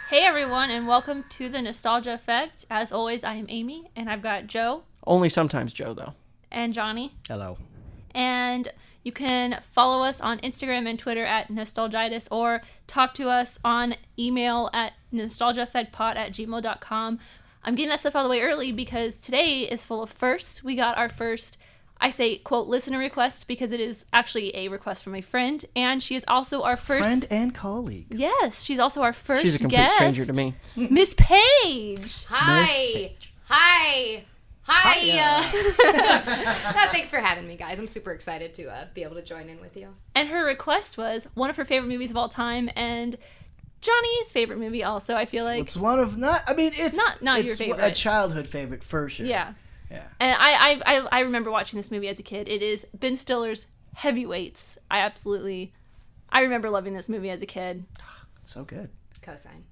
Hey everyone, and welcome to the Nostalgia Effect. As always, I am Amy, and I've got Joe. Only sometimes Joe, though. And Johnny. Hello. And you can follow us on Instagram and Twitter at Nostalgitis, or talk to us on email at nostalgiaeffectpod@gmail.com. I'm getting that stuff out of the way early because today is full of firsts. We got our first, I say, quote, listener request because it is actually a request from a friend, and she is also our first... Friend and colleague. Yes, she's also our first She's a complete guest. stranger to me. Miss Paige! Hi. Miss Paige. Hi. Hiya. Thanks for having me, guys. I'm super excited to be able to join in with you. And her request was one of her favorite movies of all time, and Johnny's favorite movie also, I feel like. It's one of it's not it's your favorite. a childhood favorite for sure. Yeah. Yeah. And I remember watching this movie as a kid. It is Ben Stiller's Heavyweights. I remember loving this movie as a kid. So good. Cosign.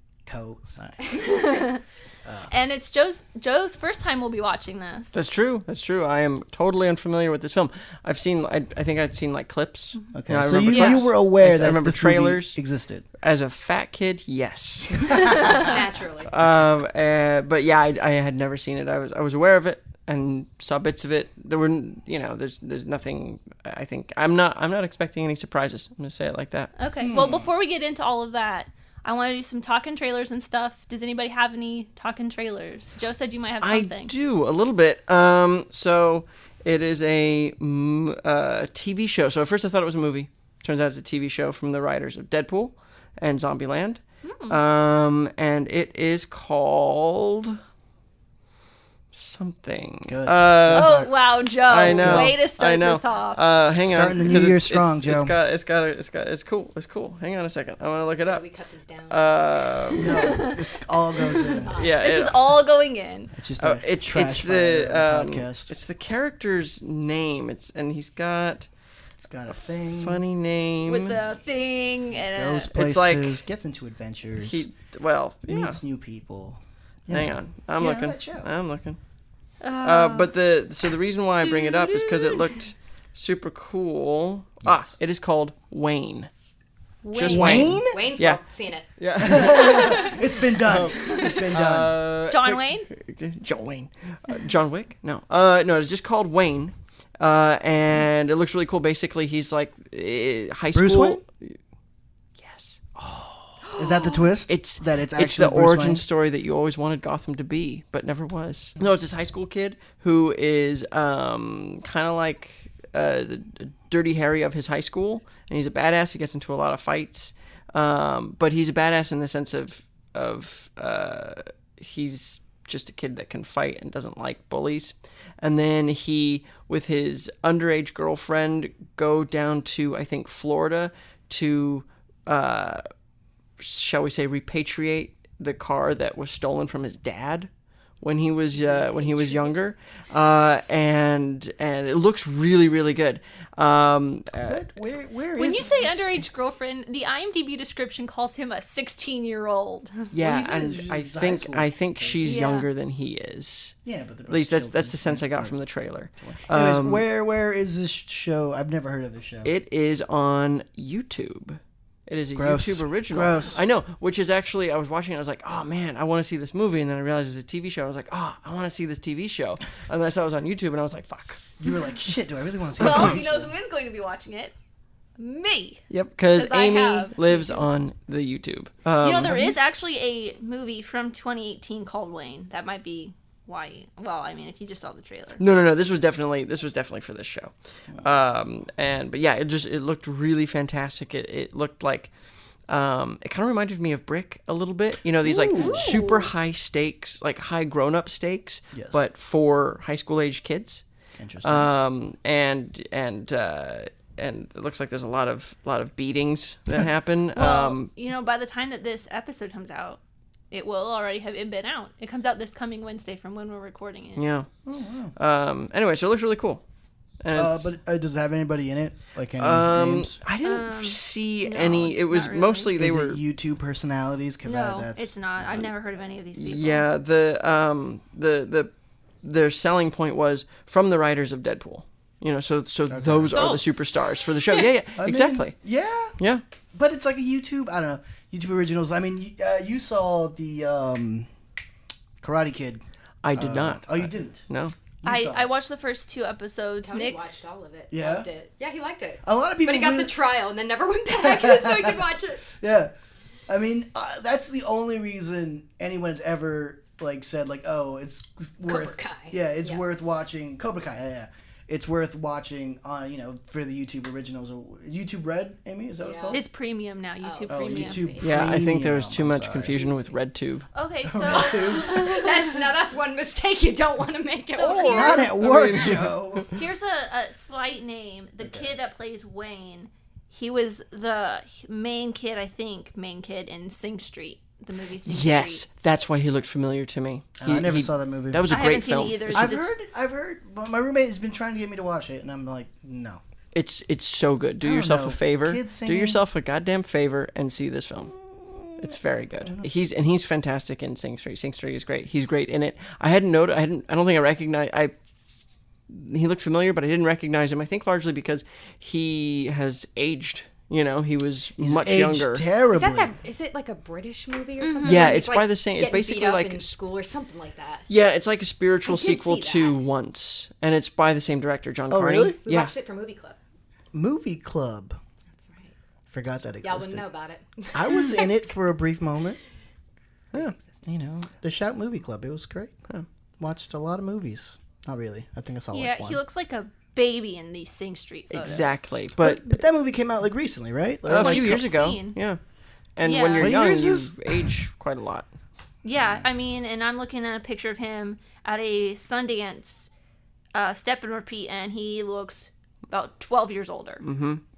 And it's Joe's first time we'll be watching this. That's true. I am totally unfamiliar with this film. I've seen, I think I'd seen like clips. Okay. You know, I So remember you clips. were aware I that remember this trailers. movie existed. As a fat kid, yes. Naturally. But yeah, I had never seen it. I was aware of it and saw bits of it. There were, there's nothing. I think I'm not expecting any surprises. I'm gonna say it like that. Okay. Well, before we get into all of that, I want to do some talking trailers and stuff. Does anybody have any talking trailers? Joe said you might have something. I do, a little bit. So it is a TV show. So at first I thought it was a movie. Turns out it's a TV show from the writers of Deadpool and Zombieland. And it is called something. Good. Oh wow, Joe! I know. Way to start this off. Hang on. Starting the new year strong, Joe. It's cool. It's cool. Hang on a second. I want to look it up. We cut this down. No, this all goes in. Yeah. This is all going in. It's just a it's trash the fire podcast. it's the character's name. It's got a thing. funny name With the thing and Goes a... places, like- gets into adventures, meets new people. Hang on, I'm Yeah, looking. that show. I'm looking. But the reason why I bring it up is because it looked super cool. Yes. It is called Wayne. Just Wayne? Wayne's Yeah. World. Seen it. Yeah. It's been done. It's been done. John Wayne? John Wayne. John Wick? No. No, it's just called Wayne. And it looks really cool. Basically, he's like high school. Bruce Wayne? Yes. Is that the twist? It's actually the Bruce origin Wayne? story that you always wanted Gotham to be, but never was. No, it's this high school kid who is kind of like the Dirty Harry of his high school, and he's a badass. He gets into a lot of fights, but he's a badass in the sense of he's just a kid that can fight and doesn't like bullies. And then he, with his underage girlfriend, go down to, I think, Florida to, shall we say, repatriate the car that was stolen from his dad when he was younger, and it looks really, really good. Where is When you say this? underage girlfriend, the IMDb description calls him a 16-year-old. Yeah, he's and in I high think school. she's Yeah. younger than he is. Yeah, but At least that's the sense I got from the trailer. Anyways, where is this show? I've never heard of this show. It is on YouTube. It is a Gross. YouTube original. Gross. I know, which is actually, I was watching it, I was like, oh man, I want to see this movie, and then I realized it was a TV show. I was like, oh, I want to see this TV show. And then I saw it was on YouTube, and I was like, fuck. You were like, shit, do I really want to see Well, this? you know who is going to be watching it? Me. Yep, because 'Cause I Amy have lives on the YouTube. There is actually a movie from 2018 called Wayne. That might be why. Well, I mean, if you just saw the trailer. No. This was definitely for this show. But yeah, it looked really fantastic. It looked like, it kind of reminded me of Brick a little bit. You know, these like super high stakes, like high grown up stakes, Yes. but for high school age kids. Interesting. And it looks like there's a lot of beatings that happen. Well, by the time that this episode comes out, it will already have been out. It comes out this coming Wednesday from when we're recording it. Yeah. Oh, wow. Anyway, so it looks really cool. And But does it have anybody in it? Like any names? I didn't see no, it was not really. mostly they Is were. it YouTube personalities? Cause No, that's it's not. I've never heard of any of these people. Yeah, their selling point was from the writers of Deadpool. You know, so those are the superstars for the show. Yeah, I mean, exactly. Yeah. But it's like a YouTube, I don't know, YouTube originals. I mean, you saw the Karate Kid. I did not. Oh, you didn't? No. I watched the first 2 episodes. Tony Nick watched all of it. Yeah? Loved it. Yeah, he liked it. A lot of people But he got really- the trial and then never went back so he could watch it. Yeah. I mean, that's the only reason anyone has ever like said like, oh, it's worth. Cobra Kai. Yeah, it's worth watching. Cobra Kai. Yeah. It's worth watching. For the YouTube originals or YouTube Red. Amy, is that what it's called? It's premium now. YouTube Oh, Premium. YouTube. Yeah, I think there was too Premium. much I'm confusion sorry. with RedTube. Okay, so That's one mistake you don't want to make it. So Or- here- Not at work, Joe. here's a slight name. The kid that plays Wayne, he was the main kid in Sing Street, the movie Sing Yes, Street. that's why he looked familiar to me. I never saw that movie. That was a I great haven't seen film. it either. I've heard, but my roommate has been trying to get me to watch it, and I'm like, no. It's so good. Do I don't yourself know. a favor. Kids Do singing. yourself a goddamn favor and see this film. It's very good. He's fantastic in Sing Street. Sing Street is great. He's great in it. I don't think I recognized. He looked familiar, but I didn't recognize him. I think largely because he has aged. You know, he was much Aged younger. terribly. Is it like a British movie or something? Yeah, Where he's, it's like, by the same- it's getting basically beat up like- in school or something like that. Yeah, it's like a spiritual I did sequel see to that. Once, and it's by the same director, John Oh, Carney. really? We Yeah. watched it for Movie Club. Movie Club. That's right. Forgot that Y'all existed. wouldn't know about it. I was in it for a brief moment. Yeah, the Shout Movie Club. It was great. Watched a lot of movies. Not really. I think I saw Yeah, like one. he looks like a baby in these Sing Street photos. Exactly, but But that movie came out like recently, right? Like, a like few years ago. 2016. Yeah, and Yeah. when you're What young, years you is- age quite a lot. Yeah, I mean, and I'm looking at a picture of him at a Sundance step and repeat, and he looks about 12 years older.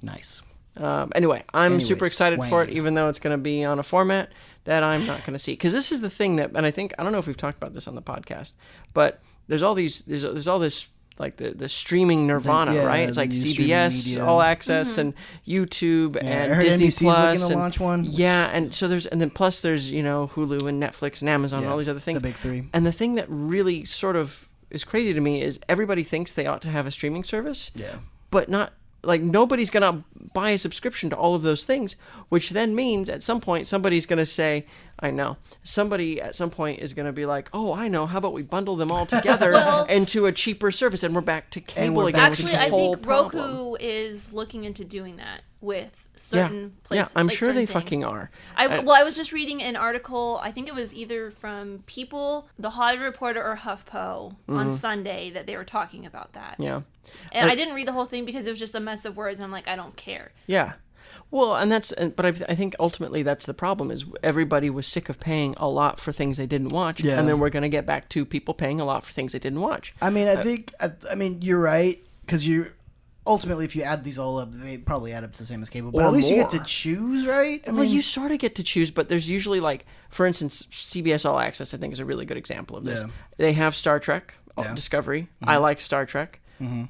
nice. Anyway, I'm Anyways, super excited for it, Wayne. even though it's going to be on a format that I'm not going to see. Because this is the thing that, and I don't know if we've talked about this on the podcast, but there's all this like the streaming nirvana, yeah, right? It's like the new CBS streaming media. All Access and YouTube I and heard Disney NBC's Plus looking to and launch one. yeah, and so then plus there's Hulu and Netflix and Amazon and all these other things. The big three. And the thing that really sort of is crazy to me is everybody thinks they ought to have a streaming service. Yeah. But not like nobody's gonna buy a subscription to all of those things, which then means at some point somebody's gonna say, I know. Somebody at some point is gonna be like, oh, I know. How about we bundle them all together into a cheaper service, and we're back to cable we're again. back which Actually, is the I whole think problem. Roku is looking into doing that with certain places. I'm like sure they certain fucking things. are. I was just reading an article, I think it was either from People, The Hollywood Reporter, or HuffPo on Sunday that they were talking about that. Yeah. And I didn't read the whole thing because it was just a mess of words, and I'm like, I don't care. Yeah. Well, but I think ultimately that's the problem is everybody was sick of paying a lot for things they didn't watch, Yeah. and then we're going to get back to people paying a lot for things they didn't watch. I mean, I mean, you're right because ultimately, if you add these all up, they probably add up to the same as cable. But Or at least you get more. to choose, right? I Well, mean, you sort of get to choose, but there's usually like, for instance, CBS All Access, I think is a really good example of this. Yeah. They have Star Trek, Yeah. Discovery. I like Star Trek,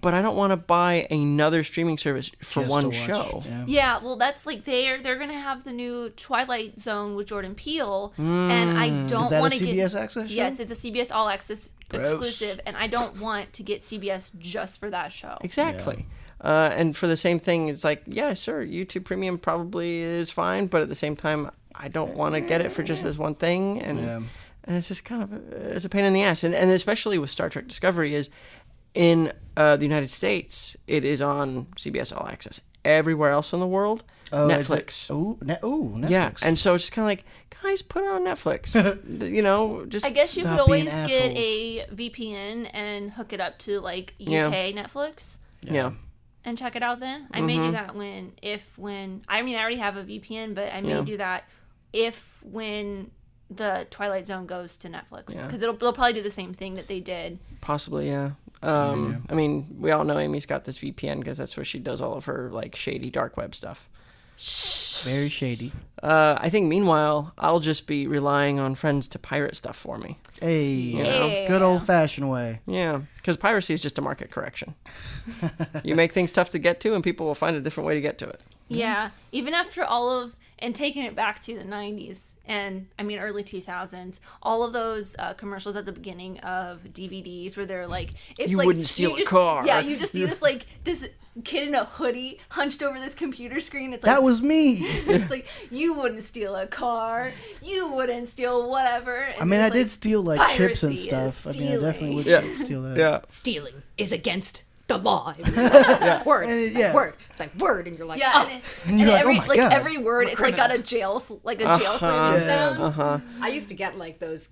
but I don't want to buy another streaming service for just one to watch. show. Yeah. Yeah, well, that's like they're gonna have the new Twilight Zone with Jordan Peele, and I don't Is that a want to get. CBS Access show? Yes, it's a CBS All Access Gross. exclusive, and I don't want to get CBS just for that show. Exactly. And for the same thing, it's like, yeah, sure, YouTube Premium probably is fine, but at the same time, I don't want to get it for just this one thing, and it's just kind of it's a pain in the ass, and especially with Star Trek Discovery is in the United States, it is on CBS All Access. Everywhere else in the world, Netflix. Netflix. Yeah, and so it's just kind of like, guys, put it on Netflix. Just I guess you could Stop being always get assholes. a VPN and hook it up to like UK Yeah. Netflix yeah. and check it out then. I may do that when I mean I already have a VPN, but I may Yeah. do that when the Twilight Zone goes to Netflix Yeah. because they'll probably do the same thing that they did. Possibly, yeah. I mean, we all know Amy's got this VPN because that's where she does all of her like shady dark web stuff. Very shady. I think meanwhile, I'll just be relying on friends to pirate stuff for me. Hey, know? good old fashioned way. Yeah, because piracy is just a market correction. You make things tough to get to, and people will find a different way to get to it. Yeah, even after all of and taking it back to the 90s and early 2000s, all of those commercials at the beginning of DVDs where they're like, it's You like, wouldn't steal you a car. Yeah, you just see this kid in a hoodie hunched over this computer screen. It's like, That was me. it's like, you wouldn't steal a car, you wouldn't steal whatever. And I mean, it's I did steal like chips and piracy stuff. is I mean, I definitely would Yeah. steal that. Yeah. Stealing is against the law. Word, And yeah. word, like word, and you're like, Yeah, oh. And you're like, every oh my God. every word, it's like got a jail slamming sound. I used to get like those,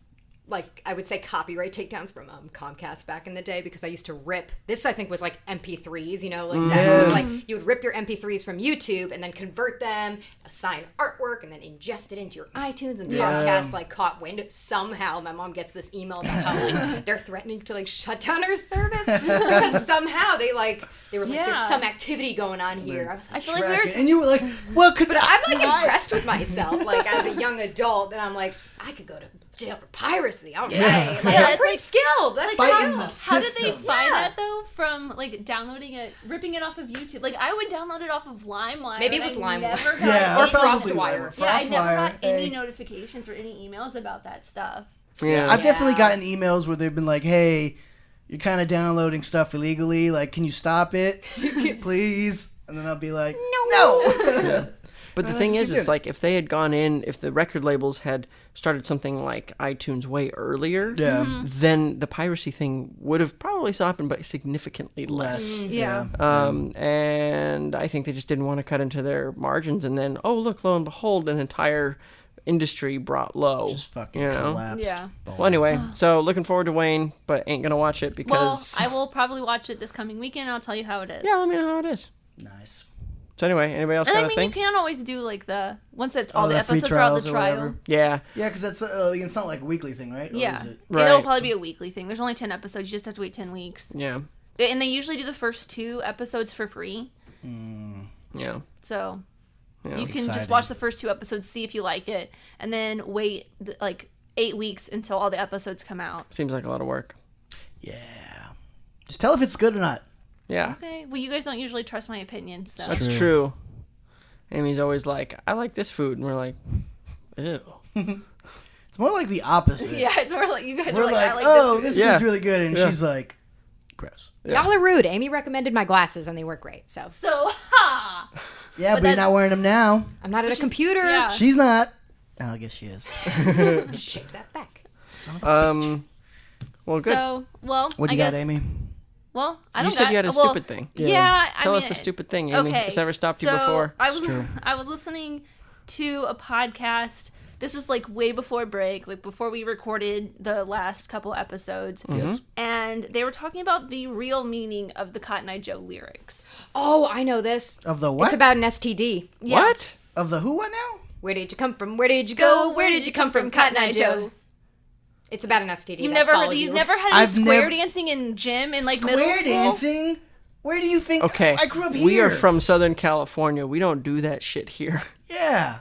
like I would say copyright takedowns from Comcast back in the day because I used to rip. This I think was like MP3s, you know, like that. Like you would rip your MP3s from YouTube and then convert them, assign artwork, and then ingest it into your iTunes. And Comcast like caught wind. Somehow my mom gets this email about how like, they're threatening to like shut down her service because somehow they were like there's some activity going on here. I was I like, feel like we were And you were like, what could but I'm like impressed with myself, like as a young adult, and I'm like, I could go to jail for piracy. All right, like, I'm it's pretty like- skilled. That's fighting cool. the How did they system. find that though? From like downloading it, ripping it off of YouTube. Like I would download it off of LimeWire. Maybe it and was I LimeWire. never got Yeah, Or any- probably FrostWire. Yeah, I never got any Hey. notifications or any emails about that stuff. Yeah. I've definitely Yeah. gotten emails where they've been like, hey, you're kind of downloading stuff illegally. Like, can you stop it? Please? And then I'll be like, no. But the No, thing just is, keep it's doing like if they had gone in, if the record labels had started something like iTunes way earlier, Yeah. then the piracy thing would have probably happened, but significantly less. Yeah. And I think they just didn't want to cut into their margins. And then, oh, look, lo and behold, an entire industry brought low. Just fucking you know? collapsed. Yeah. Well, anyway, so looking forward to Wayne, but ain't going to watch it Well, because. I will probably watch it this coming weekend. And I'll tell you how it is. Yeah, let me know how it is. Nice. So anyway, anybody else And got I a mean, thing? you can always do like once it's all Oh, the the free episodes are out trials the or trial. whatever. Yeah. Yeah, because that's it's not like a weekly thing, right? Or Yeah, is it? Right. it'll probably be a weekly thing. There's only 10 episodes. You just have to wait 10 weeks. Yeah. And they usually do the first 2 episodes for free. Yeah. So Yeah. you can just Exciting. watch the first 2 episodes, see if you like it, and then wait like 8 weeks until all the episodes come out. Seems like a lot of work. Yeah. Just tell if it's good or not. Yeah. Okay. Well, you guys don't usually trust my opinion, so. That's True. true. Amy's always like, I like this food. And we're like, ew. It's more like the opposite. Yeah, it's more like you guys We're are like, like, I like oh, this. this Yeah. food's really good. And Yeah. she's like, gross. Y'all are rude. Amy recommended my glasses, and they work great. So So, ha! Yeah, but, you're that's- not wearing them now. I'm not at a computer. Yeah. She's not. Oh, I guess she is. Shake that back. Well, good. So, well, What do I you guess, got, Amy? Well, I You don't said got, you had a well, stupid thing. Yeah, Tell I us mean, a stupid thing, Amy. Okay, It's never stopped you so before. I was true. I was listening to a podcast. This was like way before break, like before we recorded the last couple episodes. Yes. And they were talking about the real meaning of the Cotten-Eyed Joe lyrics. Oh, I know this. Of the what? It's about an STD. Yeah. What? Of the who what now? Where did you come from? Where did you go? Where did you come from, Cotten-Eyed Joe? It's about an STD. You've that never follows you've you. never had any I've square never- dancing in gym in like middle Square school? dancing? Where do you think? Okay. I grew up here. We are from Southern California. We don't do that shit here. Yeah.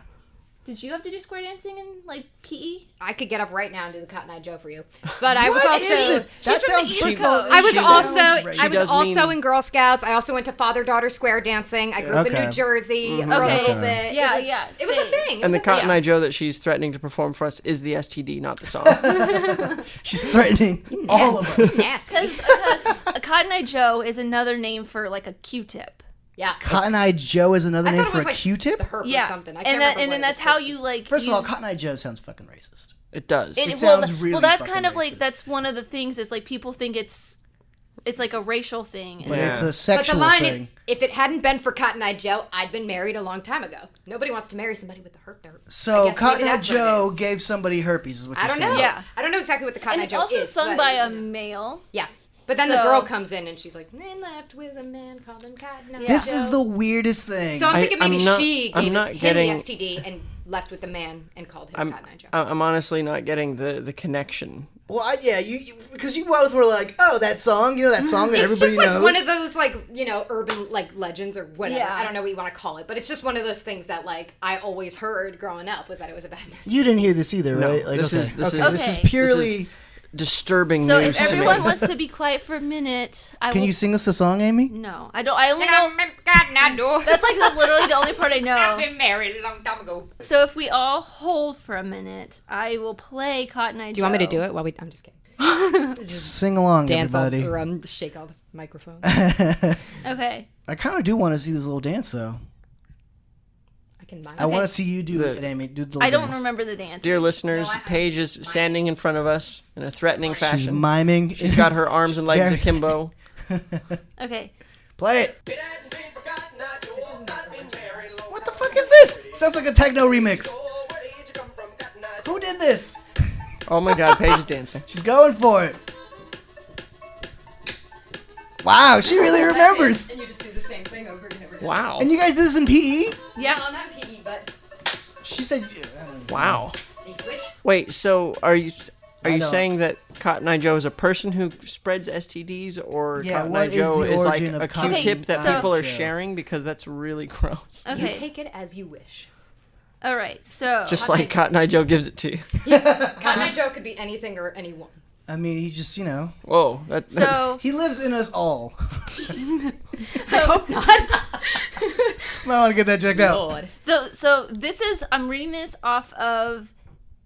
Did you have to do square dancing in like PE? I could get up right now and do the Cotton-Eyed Joe for you. But I was What also is this? That She's from sounds the East first of Coast. all, I was she also sounds racist. I was does also mean- in Girl Scouts. I also went to father-daughter square dancing. I grew up in Okay. New Jersey for a Okay. little bit. Yeah, it was, yeah, It was a same. thing. It And was the a Cotton thing. Eye Joe that she's threatening to perform for us is the STD, not the song. She's threatening all of us. Nasty. Because a Cotton-Eyed Joe is another name for like a Q-tip. Yeah. Cotton-Eyed Joe is another I name thought it for was a like Q-tip? the herp or Yeah, something. I and can't then remember and what then it that's was how supposed to you be. like. First of you- all, Cotton-Eyed Joe sounds fucking racist. It does. It well, sounds really well, that's fucking kind of like racist. that's one of the things is like people think it's like a racial thing. But Yeah. it's a But the sexual line thing. is, if it hadn't been for Cotton-Eyed Joe, I'd been married a long time ago. Nobody wants to marry somebody with the herp nerve. So I guess maybe Cotton-Eyed that's what it Joe is. gave somebody herpes is what I you're don't saying. know. Yeah. I don't know exactly what the And Cotton-Eyed it's Joe also is. sung but- by a male. Yeah. But then the So- girl comes in and she's like, "Man left with a man called him Cotton-Eyed Yeah. This Joe." is the weirdest thing. So I'm thinking maybe I'm not- she I'm gave not him getting- the STD and left with the man and called him Cotton-Eyed Joe. I'm honestly not getting the connection. Well, you because you both were like, oh, that song, that song that It's everybody just like knows. one of those urban like legends or whatever. Yeah. I don't know what you want to call it, but it's just one of those things that like I always heard growing up was that it was a bad message. You didn't hear this either, No, right? Like, this is this is- is Okay. purely. disturbing So news if to me. everyone wants to be quiet for a minute, Can you sing us the song, Amy? No, I don't. I only know. That's like literally the only part I know. I've been married a long time ago. So if we all hold for a minute, I will play Cotten-Eyed Joe. Do you want me to do it while we? I'm just kidding. Sing along, Dance everybody. or shake all the microphones. Okay. I kind of do want to see this little dance, though. I can mime. I want to see you do it, Amy. Do the little I don't dance. remember the dance. Dear listeners, Paige is standing in front of us in a threatening She's fashion. miming. She's got her arms and legs Very- akimbo. Okay. Play it. What the fuck is this? Sounds like a techno remix. Who did this? Oh my God, Paige is dancing. She's going for it. Wow, she really remembers. And you just do the same thing over and over again. Wow. And you guys did this in PE? Yeah. No, not PE, but She said. Wow. you switch. Wait, so are you I don't. saying that Cotten-Eyed Joe is a person who spreads STDs, or Yeah, Cotten-Eyed what is Joe the is like origin of a Cotten-Eyed Q-tip that so- people are Joe? sharing? Because that's really gross. You Okay. take it as you wish. All right. So. Just like Cotten-Eyed Joe gives it to you. Cotten-Eyed Joe could be anything or anyone. I mean, he's just, Whoa. So. he lives in us all. So. Might want to get that checked out. Lord. So this is. I'm reading this off of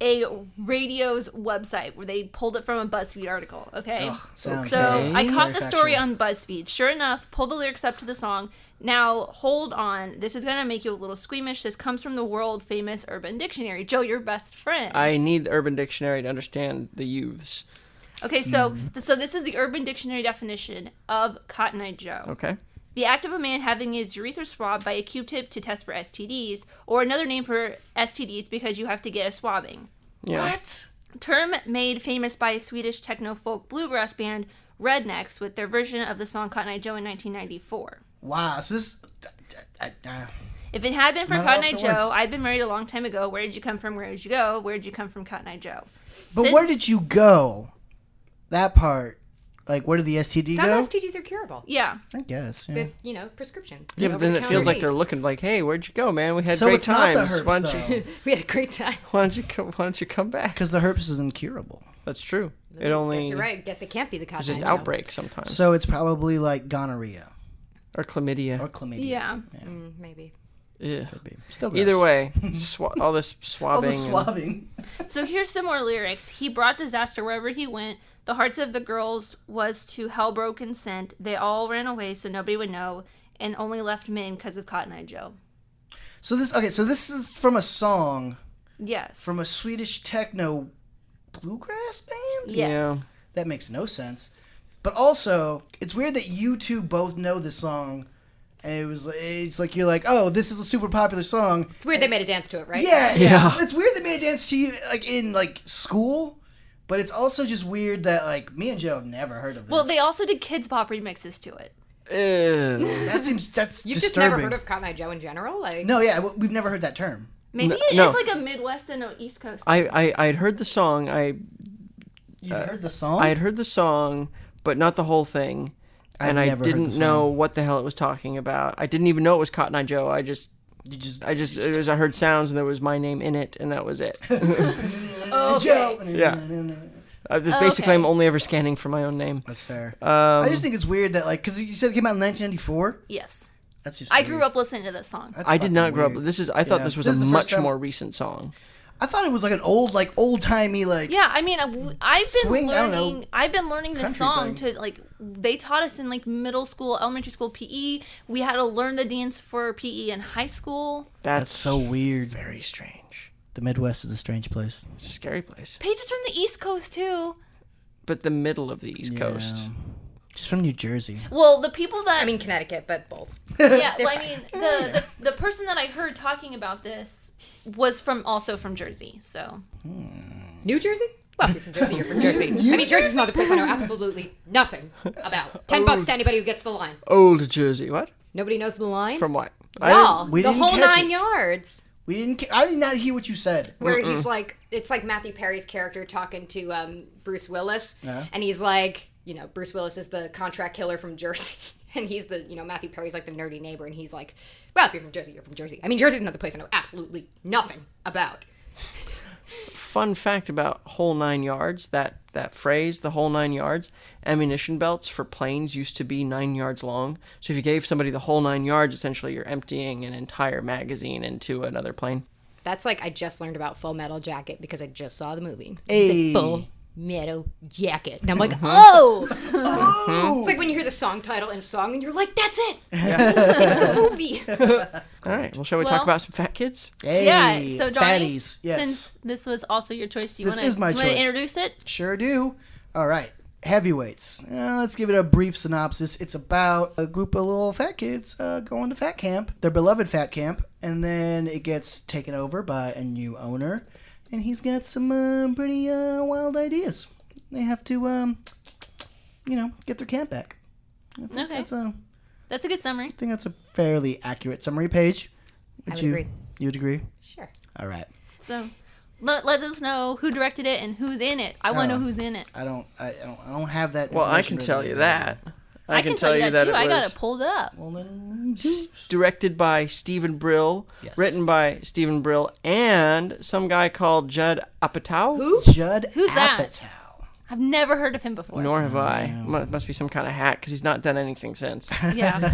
a radio's website where they pulled it from a BuzzFeed article. Okay. Ugh, sounds So Okay. I caught very the story factual. on BuzzFeed. Sure enough, pull the lyrics up to the song. Now, hold on. This is going to make you a little squeamish. This comes from the world famous Urban Dictionary. Joe, your best friend. I need the Urban Dictionary to understand the youths. Okay, so this is the Urban Dictionary definition of Cotten-Eyed Joe. Okay. The act of a man having his urethra swabbed by a Q-tip to test for STDs, or another name for STDs because you have to get a swabbing. Yeah. What? Term made famous by a Swedish techno-folk bluegrass band, Rednecks, with their version of the song Cotten-Eyed Joe in 1994. Wow, so this. If it had been for Not Cotten-Eyed lost for words. Joe, I'd been married a long time ago. Where did you come from? Where did you go? Where did you come from, Cotten-Eyed Joe? But Since- where did you go? That part. Like, where did the STD Some go? STDs are curable Yeah. I guess. Yeah. with, prescription. Yeah, but then it feels like they're looking like, hey, where'd you go, man? We had So great it's not the times. herpes, Why don't you, though. We had a great time. why don't you come back? Because the herpes is incurable. That's true. It Guess only you're right. Guess it can't be the it's Cotten-Eyed just Joe. outbreaks sometimes. So it's probably like gonorrhea Or chlamydia. or chlamydia. Yeah. Maybe. Ugh. Could be. Still gross. Either way, all this swabbing. All the and- swabbing. So here's some more lyrics. He brought disaster wherever he went. The hearts of the girls was to hell broken sent. They all ran away so nobody would know, and only left men because of Cotten-Eyed Joe. So this is from a song Yes. from a Swedish techno bluegrass band? Yes. Yeah. That makes no sense. But also, it's weird that you two both know this song, and it's like you're like, oh, this is a super popular song. It's weird they made a dance to it, right? Yeah, Yeah. It's weird they made a dance to you like in like school, but it's also just weird that like me and Joe have never heard of this. Well, they also did Kids Bop remixes to it. Ew. that's You've disturbing. just never heard of Cotten-Eyed Joe in general? Like, No, yeah, we've never heard that term. Maybe it is no. like a Midwest and an East Coast. I'd heard the song. You heard the song? I had heard the song, but not the whole thing. I've And I never heard didn't the know song. what the hell it was talking about. I didn't even know it was Cotten-Eyed Joe. I heard sounds and there was my name in it, and that was it. Joe. Yeah. Basically, I'm only ever scanning for my own name. That's fair. I just think it's weird that like because you said it came out in 1994. Yes. That's just. I weird. grew up listening to this song. That's I did fucking not grow up. weird. I thought Yeah. this was This a is the first much time- more recent song. I thought it was like an old timey like. Yeah, I mean, I've been Swing, I don't know, learning. I've been learning this country song thing. to like. They taught us in like middle school, elementary school PE. We had to learn the dance for PE in high school. That's so weird. Very strange. The Midwest is a strange place. It's a scary place. Paige is from the East Coast too. But the middle of the East Coast. Yeah. Just from New Jersey. Well, the people that I mean Connecticut, but both. yeah, well, I mean the person that I heard talking about this was also from Jersey. So New Jersey? Well, if you're from Jersey, you're from Jersey. I mean, Jersey's another place I know absolutely nothing about. $10 to anybody who gets the line. Old Jersey. What? Nobody knows the line? From what? Y'all, we the didn't whole catch 9 it. yards. We didn't. I did not hear what you said. Where he's like, it's like Matthew Perry's character talking to Bruce Willis. Yeah. And he's like, Bruce Willis is the contract killer from Jersey. And he's the, Matthew Perry's like the nerdy neighbor. And he's like, well, if you're from Jersey, you're from Jersey. I mean, Jersey's another place I know absolutely nothing about. fun fact about whole 9 yards, that phrase, the whole 9 yards, ammunition belts for planes used to be 9 yards long. So if you gave somebody the whole 9 yards, essentially you're emptying an entire magazine into another plane. That's like I just learned about Full Metal Jacket because I just saw the movie. Hey. It's like Full Metal Jacket. And I'm like, oh! It's like when you hear the song title and song and you're like, that's it! It's the movie! All right, well, shall we talk about some fat kids? Hey, Yeah, so Johnny, fatties. Yes. since this was also your choice, do you This want is my to choice. introduce it? Sure do. All right. Heavyweights. Let's give it a brief synopsis. It's about a group of little fat kids going to fat camp, their beloved fat camp, and then it gets taken over by a new owner, and he's got some pretty wild ideas. They have to, get their camp back. I think Okay. That's a good summary. I think that's a fairly accurate summary page. I would agree. You would agree? Sure. All right. So let us know who directed it and who's in it. I want to know who's in it. I don't have that. Well, I information can tell ready. you that. I can tell you that too. it I got was it pulled up. Well, then, directed by Stephen Brill, Yes. written by Stephen Brill, and some guy called Judd Apatow. Who? Judd Who's that? Apatow. I've never heard of him before. Nor have I. Must be some kind of hack because he's not done anything since. Yeah.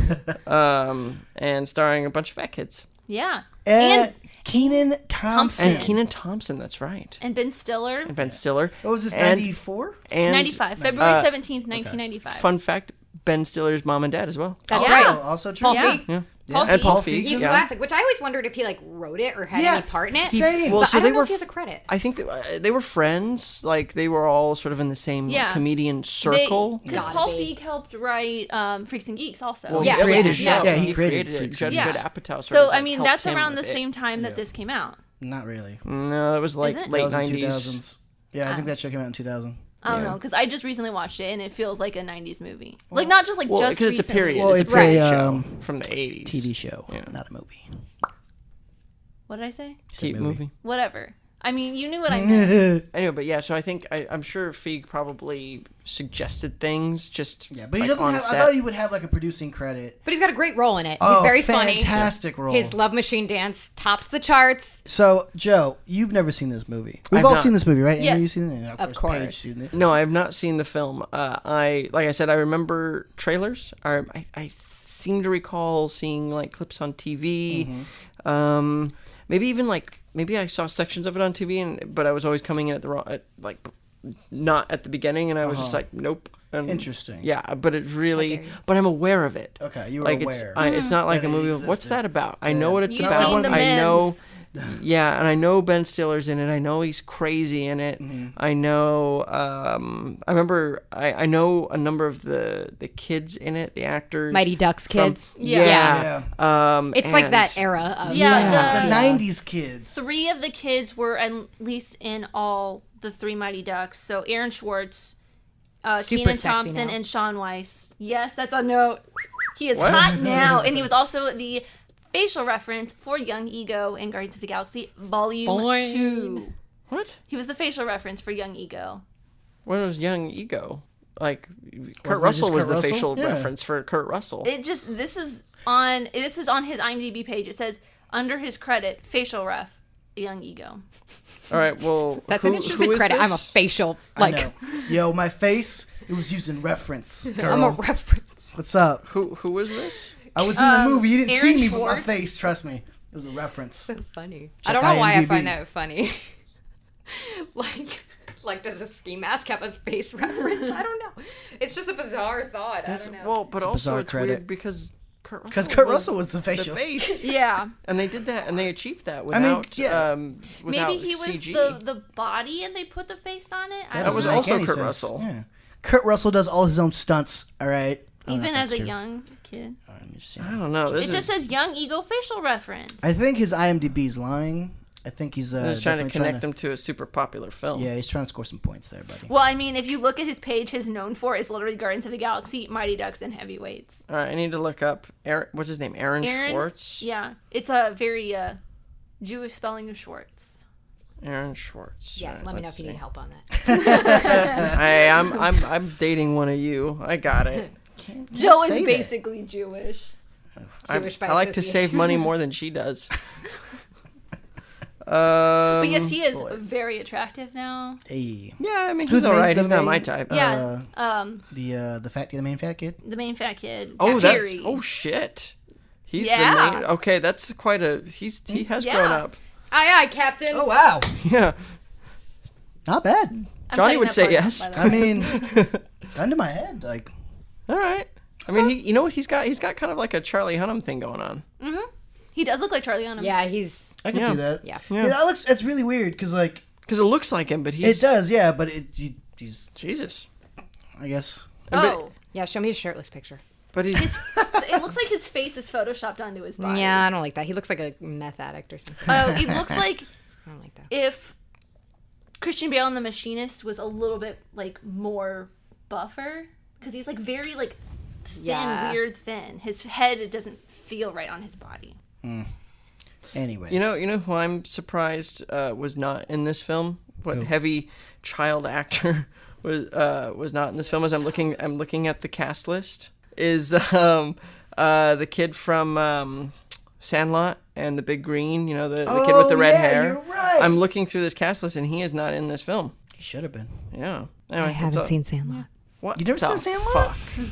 And starring a bunch of fat kids. Yeah. And Kenan Thompson. And Kenan Thompson, that's right. And Ben Stiller. And Ben Stiller. What was this, And- 94? And 95. February 17th, 1995. Fun fact, Ben Stiller's mom and dad as well. That's Yeah. right. Also true. Paul Yeah. Feig. Yeah. Paul And Feig. Paul Feig. Feig. He's yeah. classic, which I always wondered if he like wrote it or had Yeah. any part in it. Same. Well, But so I they don't know were if he has a credit. I think they were friends. Like they were all sort of in the same Yeah. comedian circle. Because Gotta Paul be. Feig helped write Freaks and Geeks also. Well, Yeah, it was created- his show. yeah, he he created created it. Freaks Judd, and Judd Geeks. Apatow sort So, of, I mean, helped that's him around the with it. same time that this came out. Not really. No, it was like Is it? late That was in 90s. 2000s. Yeah, I think that show came out in 2000. I don't know, because I just recently watched it and it feels like a 90s movie. Like, not just like Well, just because it's a recent. period. Well, it's it's a a, period show um, from the 80s. TV show, Yeah. not a movie. What did I say? Keep movie. moving. Whatever. I mean, you knew what I meant. Anyway, but yeah, so I think I'm sure Feig probably suggested things just Yeah, but he like, doesn't on have. set. I thought he would have like a producing credit. But he's got a great role in it. He's Oh, very funny. fantastic role. His Love Machine dance tops the charts. So, Joe, you've never seen this movie. We've I've all not. seen this movie, right? Yes. Amy, you've seen it? And Of course. Paige seen it. No, I have not seen the film. Like I said, I remember trailers. I seem to recall seeing like clips on TV. Mm-hmm. Maybe I saw sections of it on TV, but I was always coming in at the wrong, not at the beginning, and I was just like, nope. And, Interesting. Yeah, but it's really, dare you. but I'm aware of it. Okay, you were like aware. It's not like That a it movie. Of, What's existed. that about? I know what it's You've about. seen The I know. Men's. Yeah, and I know Ben Stiller's in it. I know he's crazy in it. Mm-hmm. I know. I remember. I know a number of the kids in it. The actors. Mighty Ducks from- kids. Yeah. It's like and- that era of Yeah, The 90s kids. 3 of the kids were at least in all the 3 Mighty Ducks. So Aaron Schwartz, Super Kenan sexy Thompson, now. and Sean Weiss. Yes, that's a note. He is What? hot now. And he was also the facial reference for Young Ego in Guardians of the Galaxy Volume Boing. 2. What? He was the facial reference for Young Ego. When was Young Ego? Like Kurt it Russell just was Kurt the Russell? facial Yeah. reference for Kurt Russell. This is on his IMDb page. It says under his credit, facial ref, Young Ego. All right. Well, That's who, an interesting who is credit. I'm a this? facial I know. Yo, my face, it was used in reference. Girl. I'm a reference. What's up? Who is this? I was in the movie. You didn't Aaron see me, but my Schwartz. face, trust me. It was a reference. So funny. Check I don't know why I IMDb. find that funny. like does a ski mask have a space reference? I don't know. It's just a bizarre thought. I don't know. Well, but a also bizarre it's credit. weird because Kurt Russell. Because Kurt Russell was the facial. face. Yeah. And they did that, and they achieved that I mean, without, yeah. without Maybe he was CG. the body and they put the face on it. I That don't was know. doesn't make also any Kurt sense. Russell. Yeah. Kurt Russell does all his own stunts, all right? I don't know Even if as that's a true. young kid. Let me see. I don't know. This It just is, says Young Ego facial reference. I think his IMDb's lying. I think he's I was trying to definitely connect them to a super popular film. Yeah, he's trying to score some points there, buddy. Well, I mean, if you look at his page, his known for is literally Guardians of the Galaxy, Mighty Ducks, and Heavyweights. All right, I need to look up. What's his name? Aaron Schwartz. Yeah, it's a very Jewish spelling of Schwartz. Aaron Schwartz. yes, All let right, me know let's if you need see. help on that. Hey, I'm dating one of you. I got it. Joe say is that. basically Jewish. Jewish by I like to association. save money more than she does. But yes, he is very attractive now. Hey. Yeah, I mean, Who's he's all right. the He's not main- my type. Yeah. The main fat kid. The main fat kid. Oh, Gary. that's shit. He's Yeah. the main. Okay, that's quite a. He has Yeah. grown up. Aye, aye, Captain. Oh wow, Yeah, not bad. I'm Johnny cutting would that say part out, yes. by the way. I mean, gun to my head, like. all right. I mean, you know what he's got? He's got kind of like a Charlie Hunnam thing going on. He does look like Charlie Hunnam. Yeah, he's. I can Yeah. see that. Yeah. Yeah. That looks. It's really weird because like Because it looks like him, but he's it does, yeah. But he's. Jesus. I guess. Oh. Yeah, show me a shirtless picture. But he's It looks like his face is photoshopped onto his body. Yeah, I don't like that. He looks like a meth addict or something. Oh, it looks like I don't like that. if Christian Bale and the Machinist was a little bit like more buffer, because he's like very like thin, Yeah. weird thin. His head, it doesn't feel right on his body. Anyway. you know who I'm surprised was not in this film. What heavy child actor was not in this film? As I'm looking at the cast list is the kid from Sandlot and the Big Green. You know the kid with the red hair. You're right. I'm looking through this cast list and he is not in this film. He should have been. Yeah. Anyway, I haven't seen Sandlot. What? You never the seen Sandlot? Fuck?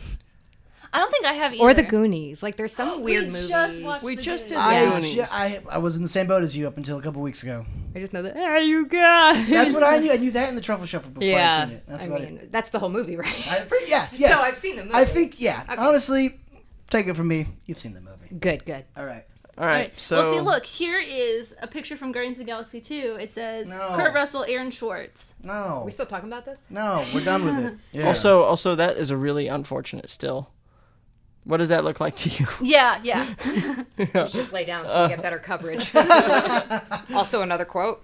I don't think I have either. Or the Goonies. Like, there's some weird movies. Just watched We the just did Goonies. the I, Goonies. I was in the same boat as you up until a couple weeks ago. I just know that. Hey, you guys. That's what I knew. I knew that in the Truffle Shuffle before I'd Yeah. seen it. That's I about mean, it. that's the whole movie, right? Yes. So I've seen the movie. I think, yeah. Okay. Honestly, take it from me. You've seen the movie. Good, good. All right. All right. So well, see, look, here is a picture from Guardians of the Galaxy 2. It says No. Kurt Russell, Aaron Schwartz. No. Are we still talking about this? No, we're done with it. Yeah. Also, that is a really unfortunate still. What does that look like to you? Yeah, yeah. Just lay down until we get better coverage. Also, another quote.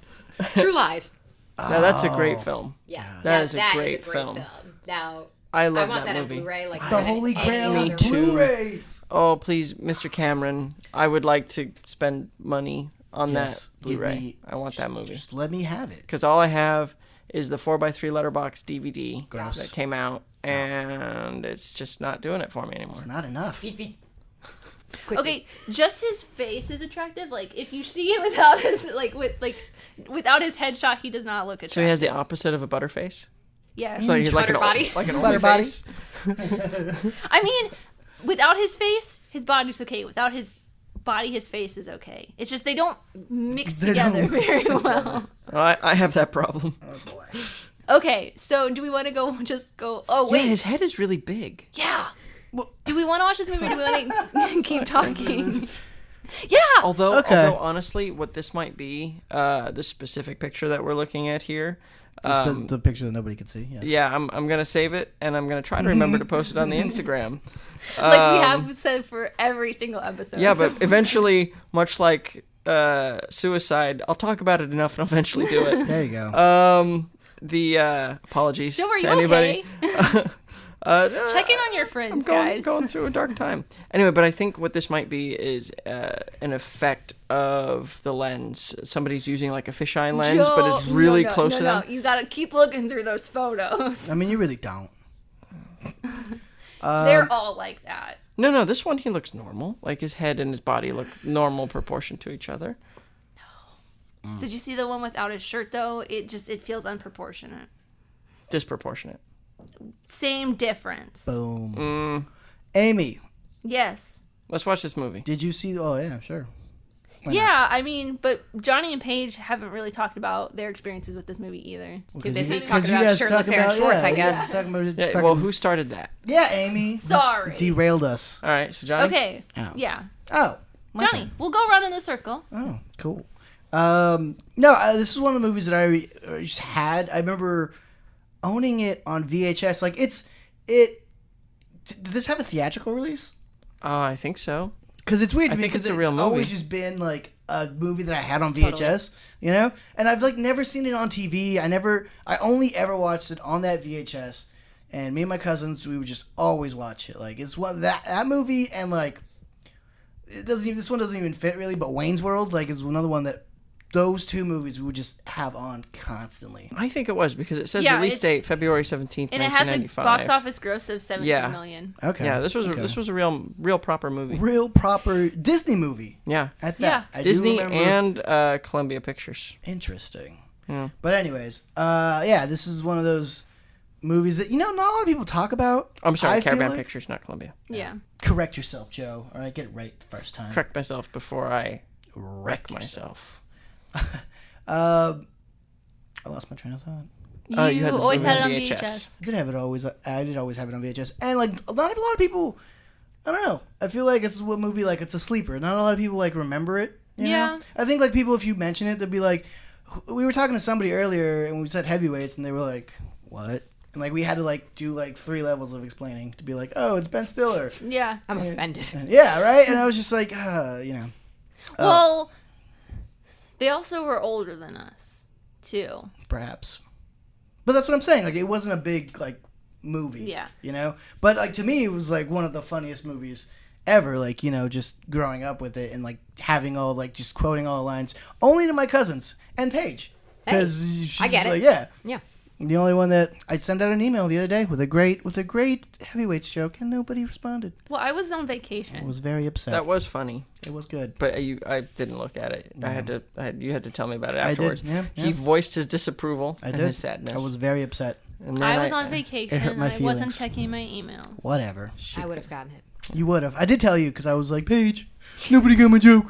True Lies. Now that's a great film. Yeah. That is a great film. Now, I I love want that movie. on Blu-ray. Like, the holy grail Me of too. Blu-rays. Oh, please, Mr. Cameron, I would like to spend money on Yes, that give Blu-ray. me- I want that movie. Just let me have it. Because all I have is the 4x3 letterbox DVD Gross. that came out, and it's just not doing it for me anymore. It's not enough. Beep, beep. Okay, just his face is attractive. Like if you see it without his without his headshot, he does not look attractive. So he has the opposite of a butterface? Yeah. So he's like Butter body? like an Butter old body? face? I mean, without his face, his body's okay. Without his body, his face is okay. It's just they don't mix They don't together mix very well. Oh, I have that problem. Oh, boy. Okay, so do we want to go? Oh Yeah, wait, his head is really big. yeah. Well- Do we want to watch this movie? Or do we want to keep talking? Yeah. Although Okay. honestly, what this might be, the specific picture that we're looking at here, The picture that nobody could see. Yes. yeah, I'm gonna save it and I'm gonna try to remember to post it on the Instagram. Like we have said for every single episode. Yeah, so- but eventually, much like suicide, I'll talk about it enough and I'll eventually do it. There you go. The apologies So are to you anybody. okay? Check in on your friends, I'm guys. going through a dark time. Anyway, but I think what this might be is an effect of the lens. Somebody's using like a fisheye lens, but it's really close to them. No, you gotta keep looking through those photos. I mean, you really don't. They're all like that. No, this one he looks normal. Like his head and his body look normal proportion to each other. Did you see the one without his shirt though? It feels unproportionate. Disproportionate. Same difference. Boom. Amy, Yes. Let's watch this movie. did you see? Oh yeah, sure. Why Yeah, I mean, but Johnny and Paige haven't really talked about their experiences with this movie either. Too busy you- talking you about guys shirtless talk Aaron about- Schwartz, yeah, I guess. yeah, talking about Yeah, fucking- well, who started that? Yeah, Amy. Sorry. Derailed us. All right, so Johnny. Okay. Ow. Yeah. Oh, my Johnny, turn. we'll go around in a circle. Oh, cool. No, this is one of the movies that I just had. I remember owning it on VHS. Like did this have a theatrical release? I think so. Because it's weird to I me think because it's a real always movie. just been like a movie that I had on VHS, you know? And I've like never seen it on TV. I only ever watched it on that VHS. And me and my cousins, we would just always watch it. Like it's one that movie and like this one doesn't even fit really, but Wayne's World like is another one that those two movies we would just have on constantly. I think it was because it says Yeah, release it's- date February 17th, And it has a 1995. box office gross of 17 Yeah. million. Okay. Yeah, this was a real proper movie. real proper Disney movie. Yeah, At that. Yeah. I do Disney remember- and Columbia Pictures. Interesting. Yeah. But anyways, this is one of those movies that not a lot of people talk about. I'm sorry, I feel Caravan like- Pictures, not Columbia. Yeah. Correct yourself, Joe. All right, get it right the first time. Correct myself before I wreck myself. I lost my train of thought. Oh, you had this always movie had it on on VHS. VHS. I did always have it on VHS, and like not a lot of people. I don't know. I feel like this is what movie like it's a sleeper. Not a lot of people like remember it. You Yeah. know? I think like people, if you mention it, they'll be like, we were talking to somebody earlier, and we said heavyweights, and they were like, what? And like we had to like do like 3 levels of explaining to be like, oh, it's Ben Stiller. Yeah. I'm offended. And, yeah, right. And I was just like, Well, they also were older than us, too. perhaps. But that's what I'm saying. Like it wasn't a big like movie. Yeah. You know? But like to me it was like one of the funniest movies ever, like, just growing up with it and like having all like just quoting all the lines only to my cousins and Paige. Because I get it. like, yeah. Yeah. The only one that I sent out an email the other day with a great heavyweights joke and nobody responded. Well, I was on I vacation. was very upset. That was funny, It was good. but I didn't look at it. You had to tell me about it I did, afterwards. yeah. He voiced his disapproval I and did. his sadness. I was very upset. And then I was on vacation. hurt my and I wasn't feelings. checking my emails. Whatever. I would have gotten it. You would have. I did tell you because I was like, Paige, nobody got my joke.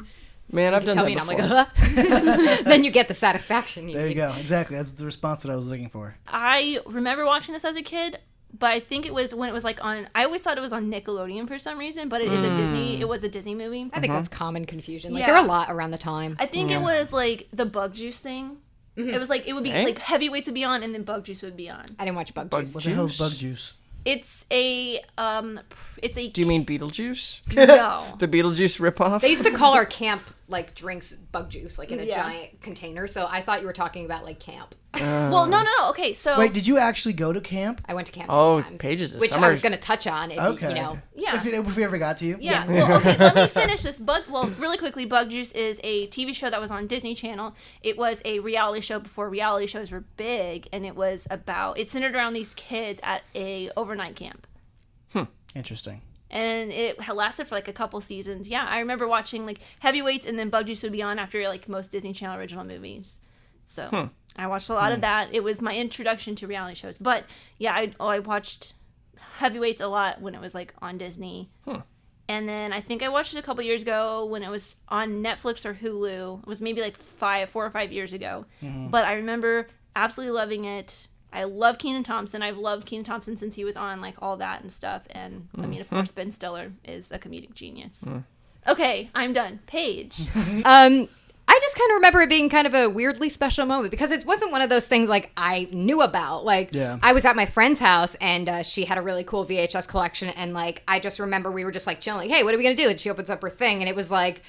Man, I've done Tell that me, and I'm before. like, then you get the satisfaction. There you go. Exactly. That's the response that I was looking for. I remember watching this as a kid, but I think it was when it was like on. I always thought it was on Nickelodeon for some reason, but it is a Disney. It was a Disney movie. I think that's common confusion. Like Yeah. there were a lot around the time. I think it was like the Bug Juice thing. It was like it would be Eh? like heavyweights would be on, and then Bug Juice would be on. I didn't watch Bug Bug Juice. What the hell's Juice? bug juice? It's a Do you mean Beetlejuice? no? The Beetlejuice ripoff? They used to call our camp like drinks Bug Juice, like in a Yeah. giant container. So I thought you were talking about like camp. Well, no. Okay, so Wait, did you actually go to camp? I went to camp. Oh, many times, Paige is a which summer- I was going to touch on. If Okay. you know, yeah. If we ever got to you. Yeah. Well, okay. Let me finish this. Really quickly, Bug Juice is a TV show that was on Disney Channel. It was a reality show before reality shows were big, and it centered around these kids at a overnight camp, Interesting. and it lasted for like a couple seasons. Yeah, I remember watching like Heavyweights, and then Bug Juice would be on after like most Disney Channel original movies. So I watched a lot of that. It was my introduction to reality shows. But yeah, I watched Heavyweights a lot when it was like on Disney. And then I think I watched it a couple years ago when it was on Netflix or Hulu. It was maybe like 4 or 5 years ago. But I remember absolutely loving it. I love Kenan Thompson. I've loved Kenan Thompson since he was on like all that and stuff. And I mean, of course, Ben Stiller is a comedic genius. Okay, I'm done. Paige. I just kind of remember it being kind of a weirdly special moment because it wasn't one of those things like I knew about. Like Yeah. I was at my friend's house and she had a really cool VHS collection, and like I just remember we were just like chilling, like, hey, what are we gonna do? And she opens up her thing and it was like,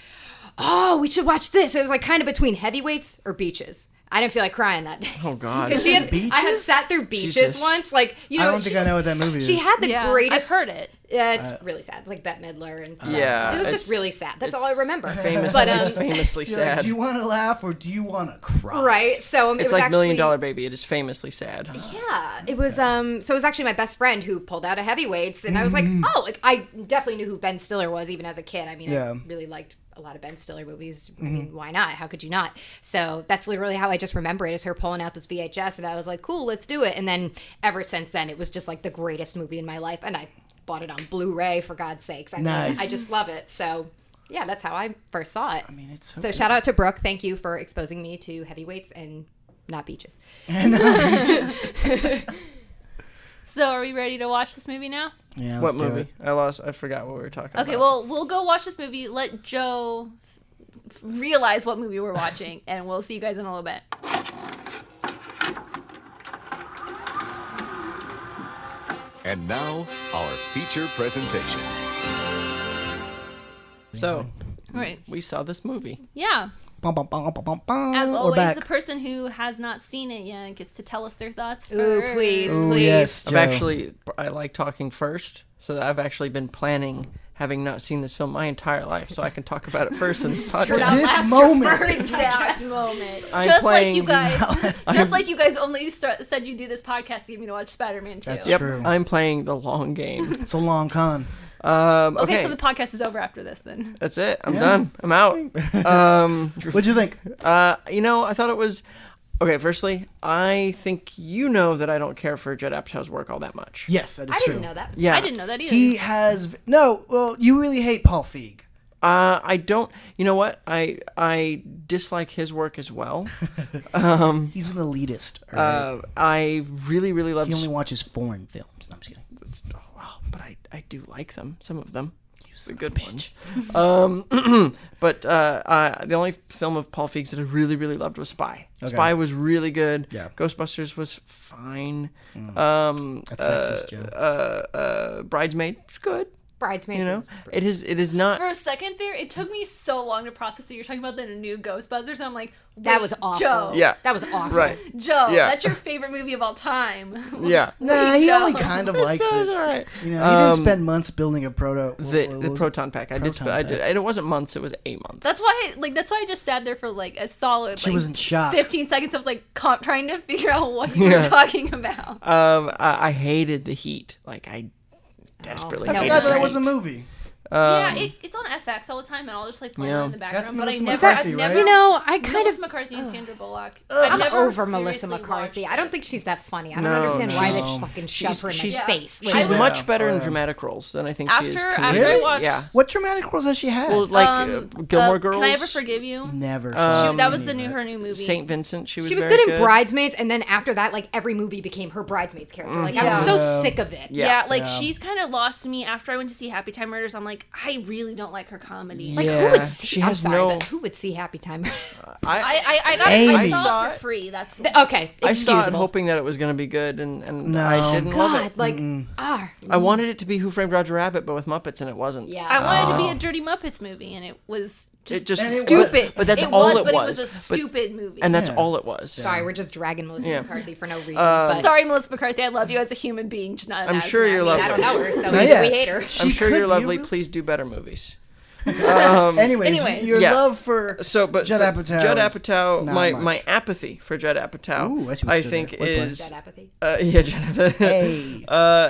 oh, we should watch this. It was like kind of between Heavyweights or Beaches. I didn't feel like crying that day. Oh, God. Because I had Beaches? sat through Beaches Jesus. once. Like, you know, I don't think I know what that movie is. She had the Yeah, greatest. I've heard it. Yeah, it's really sad. It's like Bette Midler and stuff. Yeah, It was it's- just really sad. That's all I remember. It's famously You're like, sad. do you want to laugh or do you want to cry? Right. So it It's was like actually, $1 Million Baby. It is famously sad. Yeah, it was. So it was actually my best friend who pulled out a Heavyweights, and I was like, oh, like I definitely knew who Ben Stiller was even as a kid. I mean, Yeah. I really liked a lot of Ben Stiller movies. I mean, why not? How could you not? So that's literally how I just remember it, is her pulling out this VHS, and I was like, cool, let's do it. And then ever since then, it was just like the greatest movie in my life, and I bought it on Blu-ray for God's sakes. I mean, Nice. I just love it. So yeah, that's how I first saw it. I mean, it's So shout out to Brooke. Thank you for exposing me to Heavyweights and not Beaches. So are we ready to watch this movie now? Yeah, What let's do movie? it. I forgot what we were talking about. Okay, well, we'll go watch this movie. Let Joe realize what movie we're watching, and we'll see you guys in a little bit. And now, our feature presentation. So, All right. we saw this movie. Yeah. Bum, bum, bum, bum, bum, bum. As We're always, back. the person who has not seen it yet gets to tell us their thoughts Ooh, first. please, Ooh, please. yes, Joe. I like talking first, so I've actually been planning having not seen this film my entire life, so I can talk about it first in this Not podcast. This last moment. your first, I Exact guess. moment. I'm Just playing- like you guys. Just like you guys only said you do this podcast to get me to watch Spider-Man 2. That's Yep, True. I'm playing the long game. It's a long con. Okay, so the podcast is over after this then. That's it. I'm done. I'm out. What'd you think? I thought it was okay. Firstly, I think you know that I don't care for Judd Apatow's work all that much. Yes, that is I true. didn't know that. Yeah, I didn't know that either. He has no. Well, you really hate Paul Feig. I don't. You know what? I dislike his work as well. He's an elitist. All right? I really loved. He only watches foreign films. No, I'm just kidding. But I do like them. Some of them. The good ones. But the only film of Paul Feig's that I really loved was Spy. Okay. Spy was really good. Yeah. Ghostbusters was fine. That's sexist, Joe. Bridesmaid was good. Bridesmaids. You know, it is not. For a second there, it took me so long to process that you're talking about the new Ghostbusters. And I'm like, That wait, was awful. Joe. Yeah. That was awful. Right. Joe, Yeah. that's your favorite movie of all time. Yeah. Nah, he Joe. only kind of likes So it's it. all right. You know, he didn't spend months building a The proton pack. I did. And it wasn't months. It was a month. That's why I just sat there for like a solid She was in shock. 15 seconds. I was like trying to figure out what you were talking about. I hated the heat. Like I desperately No, I hated forgot the that heat. was a movie. Yeah, it's on FX all the time, and I'll just like play it Yeah. in the background. But Melissa I've McCarthy, never, right? You know, I kind Melissa of. McCarthy and Sandra Bullock. I'm I've never over Melissa seriously McCarthy. watched I don't it. think she's that funny. I don't No, understand why they no. just fucking shove her in she's- their face. She's I was- much better Oh, in yeah. dramatic roles than I think she is. After comedic. I watched Yeah. What dramatic roles has she had? Well, like Gilmore Girls. Can I Ever Forgive You? Never. That was her new movie. Saint Vincent. She was. She was very good in Bridesmaids, and then after that, like every movie became her bridesmaids character. Like I was so sick of it. Yeah. Yeah, she's kind of lost me after I went to see Happy Time Murders. I'm like, I really don't like her comedy. Like Yeah, who would see? she I'm has sorry, no- but who would see Happy Time? I got Amy. I saw I it for free. That's Okay, I excusable. saw it hoping that it was going to be good, and No. I didn't love God, it. like I wanted it to be Who Framed Roger Rabbit, but with Muppets, and it wasn't. yeah. I wanted to be a Dirty Muppets movie, and it was It just And it stupid. was. But that's it all was, it but was. it was a stupid movie. And that's Yeah. all it was. Sorry, we're just dragging Melissa Yeah. McCarthy for no reason. But Sorry, Melissa McCarthy. I love you as a human being, just not. I'm as sure an you're actor. lovely. I don't know her, so No, maybe yeah. we hate her. I'm She sure could you're be lovely. a- Please do better movies. Anyways, Anyway. your Yeah. love for But Judd Apatow. Judd is Apatow, not my much. apathy for Judd Apatow, Ooh, I see what you did think there. What is That apathy. yeah, Judd Apatow Hey.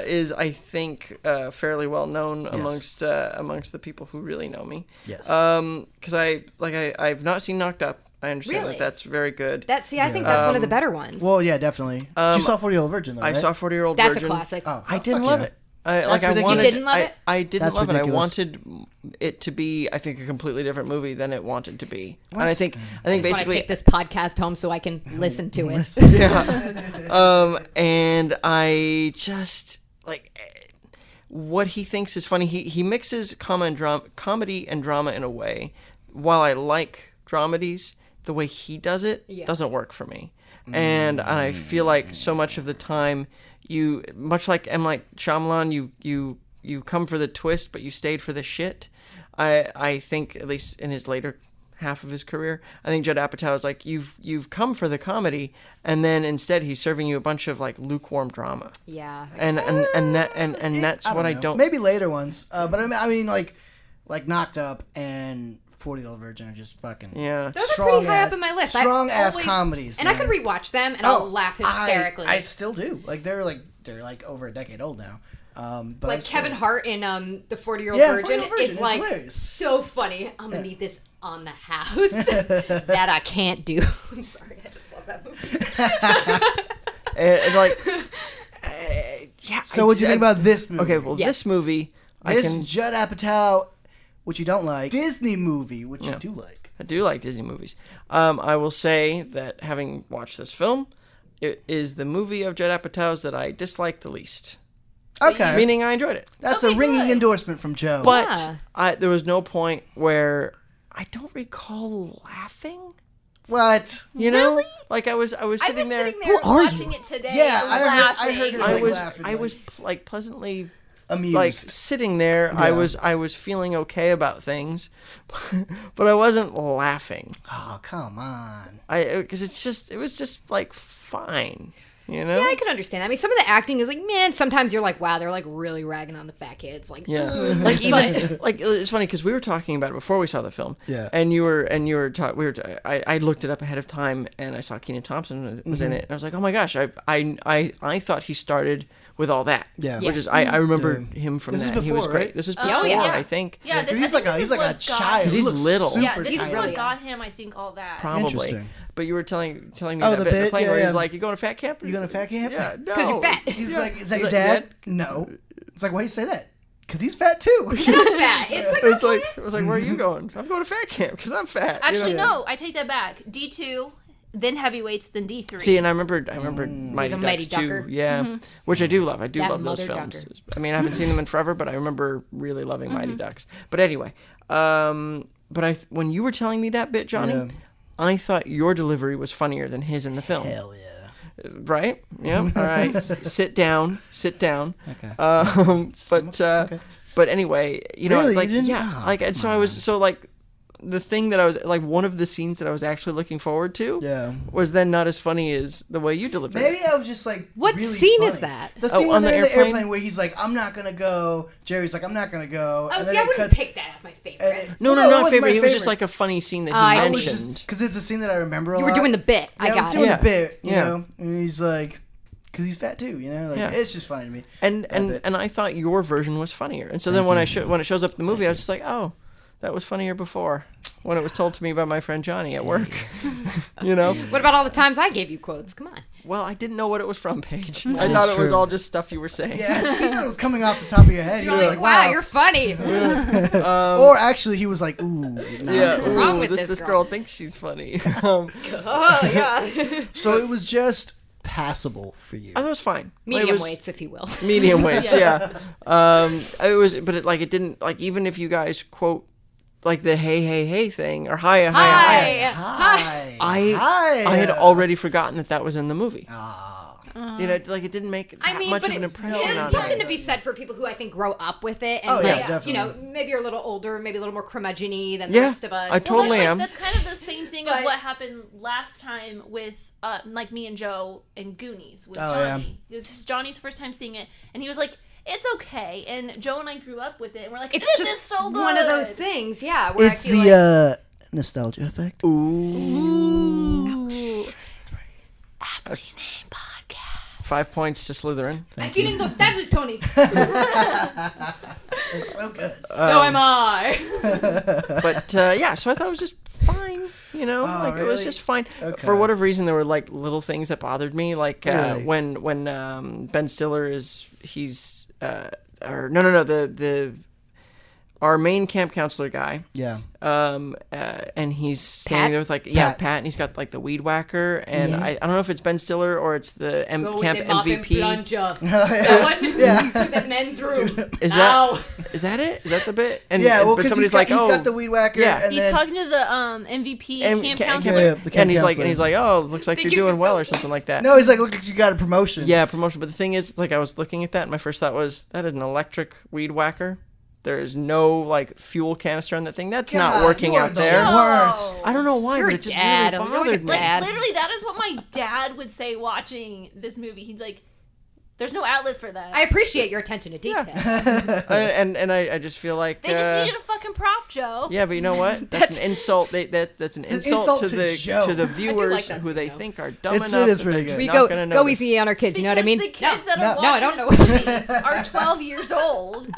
is I think fairly well known amongst the people who really know me. Yes. Because I've not seen Knocked Up. I understand Really? that that's very good. I think that's one of the better ones. Well, yeah, definitely. you saw 40-Year-Old Virgin, though, I right? saw 40-Year-Old That's Virgin. a classic. Oh, I didn't fuck love yeah. it. I ridiculous. wanted. You didn't love it? I didn't That's love it. I ridiculous. wanted it to be, I think, a completely different movie than it wanted to be. And I think I just want to basically take this podcast home so I can listen to it. and I just what he thinks is funny. He mixes comedy and drama in a way. While I like dramedies, the way he does it doesn't work for me. And I feel like so much of the time, you much like M. Night Shyamalan, you come for the twist, but you stayed for the shit. I think, at least in his later half of his career, I think Judd Apatow is like, you've come for the comedy, and then instead he's serving you a bunch of like lukewarm drama. Yeah. And that's what I know. don't. Maybe later ones. But I mean, like Knocked Up and 40-Year-Old Virgin are just fucking Yeah. Those are pretty high up in my list. I've Strong ass always- comedies. And I man. could rewatch them and I'll laugh hysterically. I still do. They're over a decade old now. But I like still- Kevin Hart in the 40-Year-Old Yeah, Virgin 40-Year-Old Virgin is is like hilarious. so funny. I'm gonna need this on the house. That I can't do. I'm sorry, I just love that movie. It's like, yeah. So what do you think about this movie? Okay, well, this movie, This Judd Apatow, which you don't like, Disney movie, which you do like. I do like Disney movies. I will say that having watched this film, it is the movie of Judd Apatow's that I dislike the least. Okay. Meaning I enjoyed it. That's Okay, a ringing good. endorsement from Joe. But Yeah. there was no point where I don't recall laughing. What? You know, Really? like I was I was sitting there. sitting there are watching it today. Yeah, and I laughing. heard her I like was laughing, I like- was like pleasantly Amused. like sitting there. I was feeling okay about things, but I wasn't laughing. Oh, come on. Because it was just like fine. You know? Yeah, I could understand that. I mean, some of the acting is like, man, sometimes you're like, wow, they're like really ragging on the fat kids. Like, Yeah, ugh. like even like it's funny because we were talking about it before we saw the film. Yeah. and I looked it up ahead of time and I saw Kenan Thompson was in it and I was like, oh my gosh, I thought he started with all that. Yeah. which is I remember him from This is that. He was before, great. right? This is Oh, before, yeah. I think. Yeah, this, He's I think like this he's is like a what got child. He's He looks little. super Yeah, this is tiny. what really got him. I think all that. Probably. Interesting. But you were telling me Oh, that the bit in the bit? plane Yeah, where he's yeah. like, you going to fat camp? You going to fat camp? Yeah, no. 'Cause you're fat. He's Yeah. like, is that He's your like, dad? No. It's like, why you say that? Because he's fat too. Not fat. It's like, It's okay. like, I was like, where are you going? I'm going to fat camp because I'm fat. you Actually, know? no, I take that back. D2, then heavyweights, then D3. See, and I remember Mighty a Ducks Mighty too. Ducker. Yeah, which I do love. I do That love those mother films. ducker. I mean, I haven't seen them in forever, but I remember really loving Mighty Ducks. But anyway, but when you were telling me that bit, Johnny, Yeah. I thought your delivery was funnier than his in the film. Hell yeah. Right? Yeah. All right. Sit down. Okay. But anyway, you know, Really? like You didn't? yeah, Oh, like and so I was so like the thing that I was like one of the scenes that I was actually looking forward to Yeah. was then not as funny as the way you delivered it. Maybe I was just like, What really scene funny. is that? The Oh, scene when on the they're in the airplane? airplane where he's like, I'm not gonna go. Jerry's like, I'm not gonna go. Oh, and see, then I it wouldn't cuts. pick that as my favorite. No, Well, no, it not wasn't favorite. my It was just favorite. like a funny scene that I he I see. was mentioned. just because it's a scene that I remember a You lot. were doing the bit. Yeah, I I was got doing it. Yeah. the bit, you Yeah. know, and he's like, because he's fat too, you know, like Yeah. it's just funny to me. and bit. I thought your version was funnier. And so then when when it shows up in the movie, I was just like, oh, that was funnier before when it was told to me by my friend Johnny at work. You know. What about all the times I gave you quotes? Come on. Well, I didn't know what it was from, Paige. I is thought it was true. all just stuff you were saying. Yeah, he thought it was coming off the top of your head. He You're was like, like, wow, wow. you're funny. Or actually, he was like, ooh. nah. Yeah, What's wrong ooh, with this this girl girl? thinks she's funny. Oh, yeah. So it was just passable for you. Oh, that was fine. Medium It was weights, if you will. Medium weights, yeah. It was, but it didn't like even if you guys quote like the hey thing or hi. Hi. I had already forgotten that was in the movie. Ah. You know, like it didn't make that I mean, much but of an it's, impression there's on something me. to be said for people who I think grow up with it, and Oh, yeah, like, definitely. you know, maybe you're a little older, maybe a little more curmudgeon-y than Yeah, the rest of us. I totally that's, am. That's kind of the same thing of But- what happened last time with like me and Joe and Goonies with Oh, Johnny. It was just Johnny's first time seeing it, and he was like, "It's okay." And Joe and I grew up with it, and we're like, It's "This just is so good." one of those things, yeah. Where It's I feel the like, nostalgia effect. Ooh. Aptly named podcast. 5 points to Slytherin. I'm feeling nostalgic, Tony. It's so good. So am I. But yeah, so I thought it was just fine. You know, like it was really? just fine. Okay. For whatever reason, there were like little things that bothered me, like Really? when Ben Stiller he's or no the our main camp counselor guy. Yeah. And he's standing Pat? there with like Pat, and he's got like the weed whacker, and Mm-hmm. I don't know if it's Ben Stiller or it's the Go with camp the mop and MVP. plunger. That one? Yeah. To the men's room. Is Now. is that it? Is that the bit? And Yeah, well, but because somebody's like, he's oh, got the weed whacker. yeah. And He's then, talking to the MVP and camp ca- counselor. Yeah, the camp and he's counselor. like, oh, looks like Think you're you doing can well or focus? something like that. No, he's like, look, you got a promotion. Yeah, promotion. But the thing is, like, I was looking at that, and my first thought was, that is an electric weed whacker. There is no like fuel canister on that thing. That's not God, working you are out the there. worst. I don't know why, You're but a it just dad. really You're like a bothered me. dad. Literally, that is what my dad would say watching this movie. He'd like, "There's no outlet for that. I appreciate your attention to detail. And I just feel like they just needed a fucking prop, Joe." yeah, but you know what? That's an insult. That's an insult to the Joe. to the viewers like that who scene, they though. think are dumb It's- enough. it is that pretty they're good. just We not go gonna go notice. easy on our kids. You know what I Because mean? the kids that No. are No, watching I don't this know. movie are 12 years old,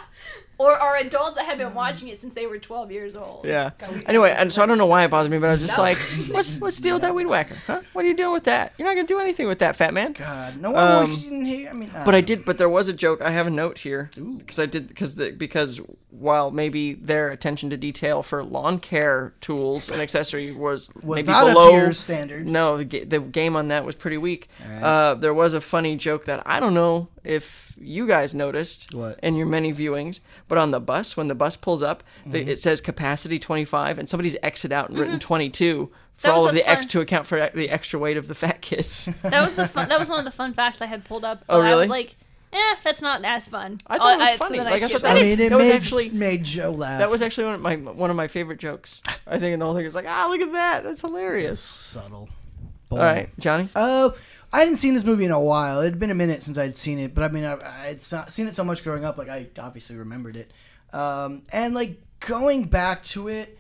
or are adults that have been watching it since they were 12 years old. Yeah. Anyway, and so I don't know why it bothered me, but I was just like, what's the deal with that weed whacker? Huh? What are you doing with that? You're not gonna do anything with that, fat man. God, no one walks in here. I mean, But I did. But there was a joke. I have a note here because I did because while maybe their attention to detail for lawn care tools and accessory was maybe not below up to your standard. No, the game on that was pretty weak. Alright. There was a funny joke that I don't know if you guys noticed What? in your many viewings, but on the bus when the bus pulls up, Mm-hmm. it says capacity 25, and somebody's X'd out and written 22 for That was all a of the fun- to account for the extra weight of the fat kids. That was the fun. That was one of the fun facts I had pulled up. Oh, but I really? was like, that's not as fun. I thought it was so funny. then Like, I skipped thought I that it. mean, it that was made, actually- made Joe laugh. That was actually one of my favorite jokes. I think in the whole thing was like, look at that. That's hilarious. subtle. All right, Johnny. I hadn't seen this movie in a while. It had been a minute since I'd seen it, but I mean, I'd seen it so much growing up, like I obviously remembered it. And like going back to it,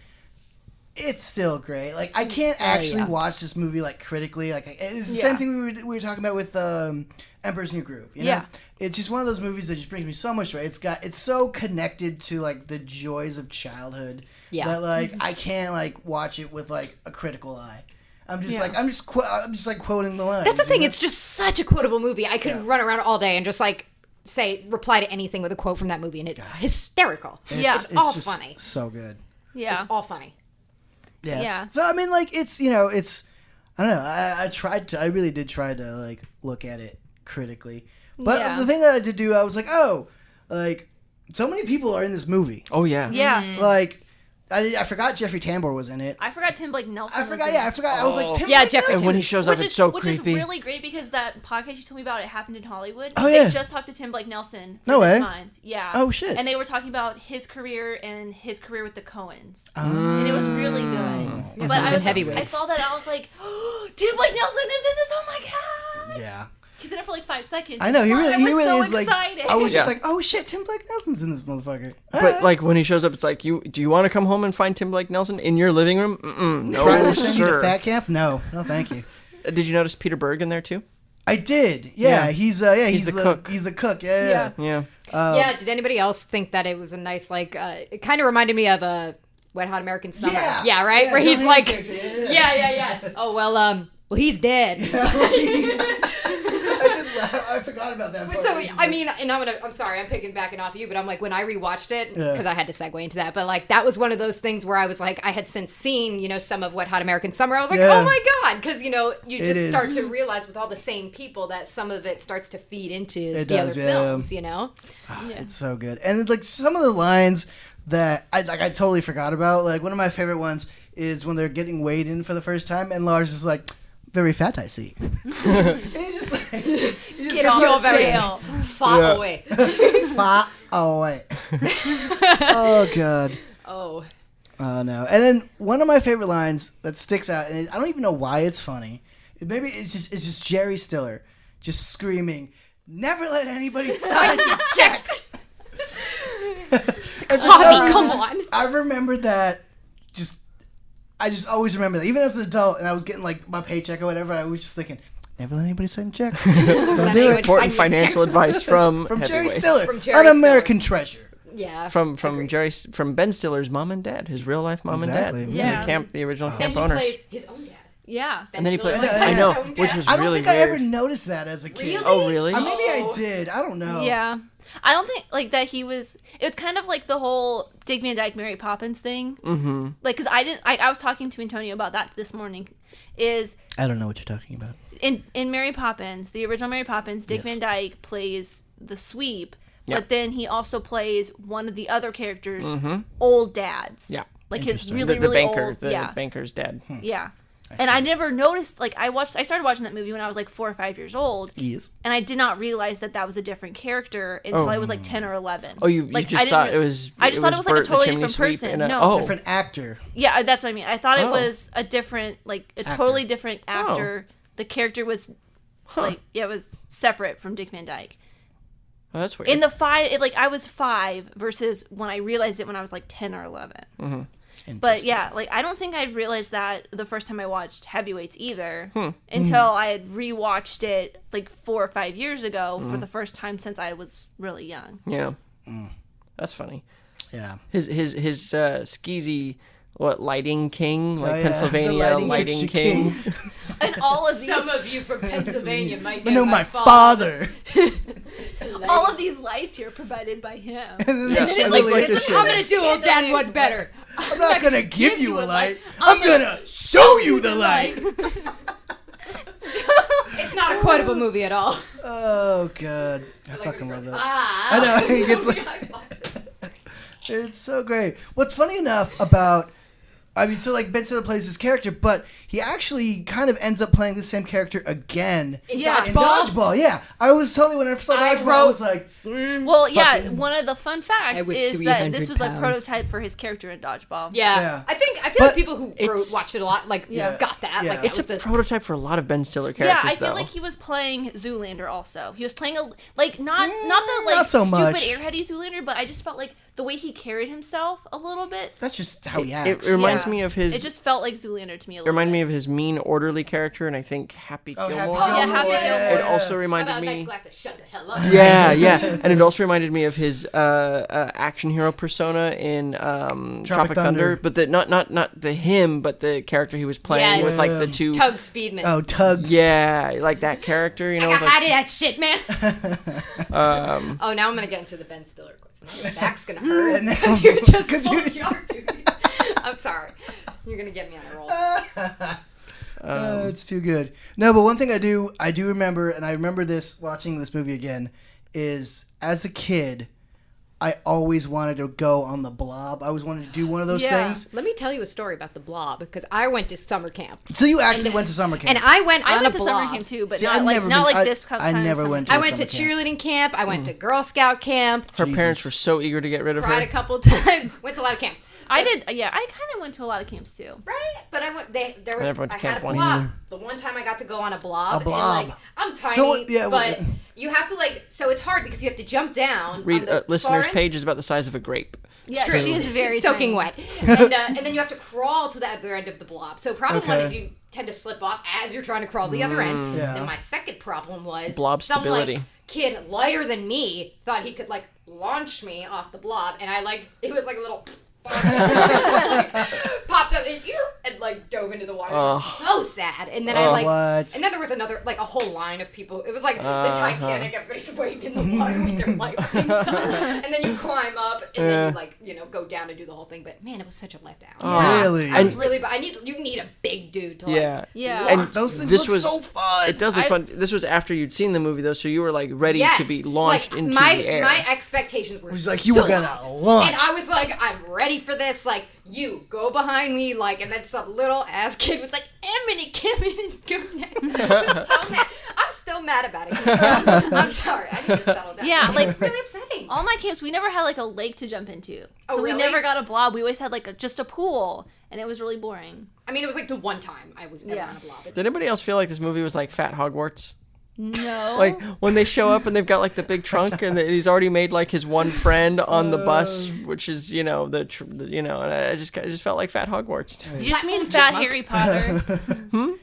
it's still great. Like I can't actually watch this movie like critically. Like it's the same thing we were talking about with Emperor's New Groove. You know? Yeah. It's just one of those movies that just brings me so much joy. It's so connected to like the joys of childhood that like I can't like watch it with like a critical eye. I'm just like quoting the lines. That's the thing. It's just such a quotable movie. I could run around all day and just like reply to anything with a quote from that movie, and it's hysterical. It's all just funny. So good. Yeah. It's all funny. Yes. Yeah. So I mean, like it's it's I don't know. I really did try to like look at it critically, but the thing that I did do, I was like, oh, like so many people are in this movie. Oh yeah. Yeah. Like I forgot Jeffrey Tambor was in it. I forgot Tim Blake Nelson. I forgot. I was like, Tim Yeah, Blake Jeffrey- Nelson. And when he shows up, it's so creepy. Which is really great because that podcast you told me about, It Happened in Hollywood. Oh, They yeah. just talked to Tim Blake Nelson for No this way. month. Yeah. Oh, shit. And they were talking about his career and his career with the Coens. And it was really good. Yes, But he was I in Heavyweights. I saw that, I was like, oh, Tim Blake Nelson is in this. Oh my god. Yeah. He's in it for like 5 seconds. I know he But really I was so is like. excited. I was just Yeah. like, oh shit, Tim Blake Nelson's in this motherfucker. But like when he shows up, it's like, do you want to come home and find Tim Blake Nelson in your living room? No, Trying to send you to sir. fat camp? No, thank you. Did you notice Peter Berg in there too? I did. Yeah, Yeah. he's He's the cook. He's the cook. Yeah. Yeah. Yeah. Did anybody else think that it was a nice like? It kind of reminded me of a Wet Hot American Summer. Yeah. Right. Yeah, Where John he's Hamm's like, character, yeah. Oh well, he's dead. I forgot about that. Part. So I mean, and I'm sorry, I'm backing off you, but I'm like when I rewatched it because I had to segue into that, but like that was one of those things where I was like, I had since seen some of Wet Hot American Summer. I was like, Yeah. oh my god, because you It is. start to realize with all the same people that some of it starts to feed into It the does, other films. It's so good, and like some of the lines that I totally forgot about. Like one of my favorite ones is when they're getting weighed in for the first time, and Lars is like, "Very fat, I see." And he's just like, he just Get gets off all the scale. Far away. fat away. Oh god. Oh. Oh no! And then one of my favorite lines that sticks out, and I don't even know why it's funny. Maybe it's just Jerry Stiller just screaming, "Never let anybody sign your checks." And for some reason, come on. I remembered that. I just always remember that, even as an adult, and I was getting like my paycheck or whatever. I was just thinking, "Never let anybody sign checks." Don't do it. Important financial advice from Jerry Heavyweights. Stiller, From Jerry an American treasure. Yeah. From Ben Stiller's mom and dad, his real life mom Exactly. and dad, Yeah. the original And camp he owners. plays his own dad. Yeah. And then he played. Stiller plays I his know, own dad. which was I don't really think I ever weird. noticed that as a kid. Really? Oh really? Maybe I did. I don't know. Yeah. I don't think like that he was. It's kind of like the whole Dick Van Dyke, Mary Poppins thing. Mm-hmm. Like, cause I was talking to Antonio about that this morning. Is I don't know what you're talking about. in Mary Poppins, the original Mary Poppins, Dick Yes. Van Dyke plays the sweep, Yeah. but then he also plays one of the other characters, old dads. Yeah. Like his Interesting. really the really banker, old. the Yeah. banker's dad. Yeah. And I never noticed, like, I started watching that movie when I was like 4 or 5 years old. Yes. And I did not realize that was a different character until I was like 10 or 11. Oh, you like, just I didn't thought re- it was. I just thought it was like a Bert the totally chimney different sweep person. in a- No. oh, Different actor. Yeah, that's what I mean. I thought it Oh. was a different, like, a totally different actor. The character was, like, it was separate from Dick Van Dyke. Oh, that's weird. In the I was 5 versus when I realized it when I was like 10 or 11. But yeah, like I don't think I realized that the first time I watched Heavyweights either until I had rewatched it like 4 or 5 years ago for the first time since I was really young. yeah, that's funny. Yeah. His skeezy lighting king, like Oh, yeah. Pennsylvania The lighting picture king. And all of these Some of you from Pennsylvania might But know no, my father. all of these lights here provided by him. Yeah, then it's it's like like- the it's shit. I'm gonna do old dad one better. I'm not gonna give you a light. I'm gonna show you the light. It's not a quotable movie at all. Oh god, I fucking love that. Ah. I know. He gets like, it's so great. What's funny enough about I mean, so like Ben Stiller plays this character, but he actually kind of ends up playing the same character again In Yeah. in Dodgeball? Dodgeball. Yeah, I was totally when I first saw I Dodgeball, I was wrote- like, Well, yeah, fucking- one of the fun facts I was is that 300 this was a pounds. prototype for his character in Dodgeball. Yeah. Yeah. I feel But like people who watched it a lot, like, Yeah. got that. Yeah. Like, that It's a was the prototype for a lot of Ben Stiller Yeah, characters, I feel though. like he was playing Zoolander also. He was playing not the like not so stupid much. airheady Zoolander, but I just felt like the way he carried himself a little bit. that's just how he It acts. reminds Yeah. me of his. It just felt like Zoolander to me a It little reminded bit. me of his mean, orderly character, and I think Happy Oh, Gilmore. Happy Yeah, Happy Gilmore. Gilmore. It also How reminded about a nice me. glass of shut the hell up? Yeah, and it also reminded me of his action hero persona in Tropic Thunder, but not the him, but the character he was playing Yes. with like the two. Tug Speedman. Oh, Tugs. Yeah, like that character, you know. I got with, hide like, of that shit, man. Oh, now I'm gonna get into the Ben Stiller quotes. My back's gonna hurt And now- because you're just 'cause full you- yard, dude. I'm sorry. You're gonna get me on a roll. It's too good. No, but one thing I do remember, and I remember this watching this movie again, is as a kid, I always wanted to go on the Blob. I always wanted to do one of those Yeah. things. Let me tell you a story about the Blob because I went to summer camp. So you actually went to summer camp. And I went I on went a to Blob. summer camp too, but See, not I've like never not been- like this I kind of never summer went camp. I went to summer camp. cheerleading camp. I went to Girl Scout camp. her Jesus. parents were so eager to get rid of Cried a her. couple times. Went to a lot of camps. I did. Yeah, I kind of went to a lot of camps too. Right, but I went. There was. never went to I had camp a once. blob. The one time I got to go on a blob. A blob. And, like, I'm tiny, So, yeah, but you have to like. So it's hard because you have to jump down. Read on the listener's far end. page is about the size of a grape. Yeah, True. she is very soaking tiny. wet, and then you have to crawl to the other end of the blob. So problem one Okay. is you tend to slip off as you're trying to crawl to the other end. Yeah. Then my second problem was Blob some stability. like kid lighter than me thought he could like launch me off the blob, and I like it was like a little. Popped up and like dove into the water. It was so sad. And then I like, What? and then there was another like a whole line of people. It was like the Titanic. Everybody's waiting in the water with their life rings on. And then you climb up and then you like go down and do the whole thing. But man, it was such a letdown. Really? I was really. You need a big dude to like. Yeah. Yeah. And Those things this look was so fun. It does look I- fun. This was after you'd seen the movie though, so you were like ready Yes. to be launched Like, into my, the air. My expectations were. It was like you so were gonna high. launch. And I was like, I'm ready for this. Like, you go behind me, like, and then some little ass kid was like, Emily, come in and go next. I was so mad. I'm still mad about it. I'm sorry. I need to settle down. Yeah, It like- was really upsetting. All my camps, we never had like a lake to jump into. Oh, So we really? never got a blob. We always had like just a pool, and it was really boring. I mean, it was like the one time I was ever Yeah. on a blob. Did anybody else feel like this movie was like Fat Hogwarts? No. Like when they show up and they've got like the big trunk and he's already made like his one friend on the bus, which is and I just felt like Fat Hogwarts. you just mean Fat Fat Harry Potter.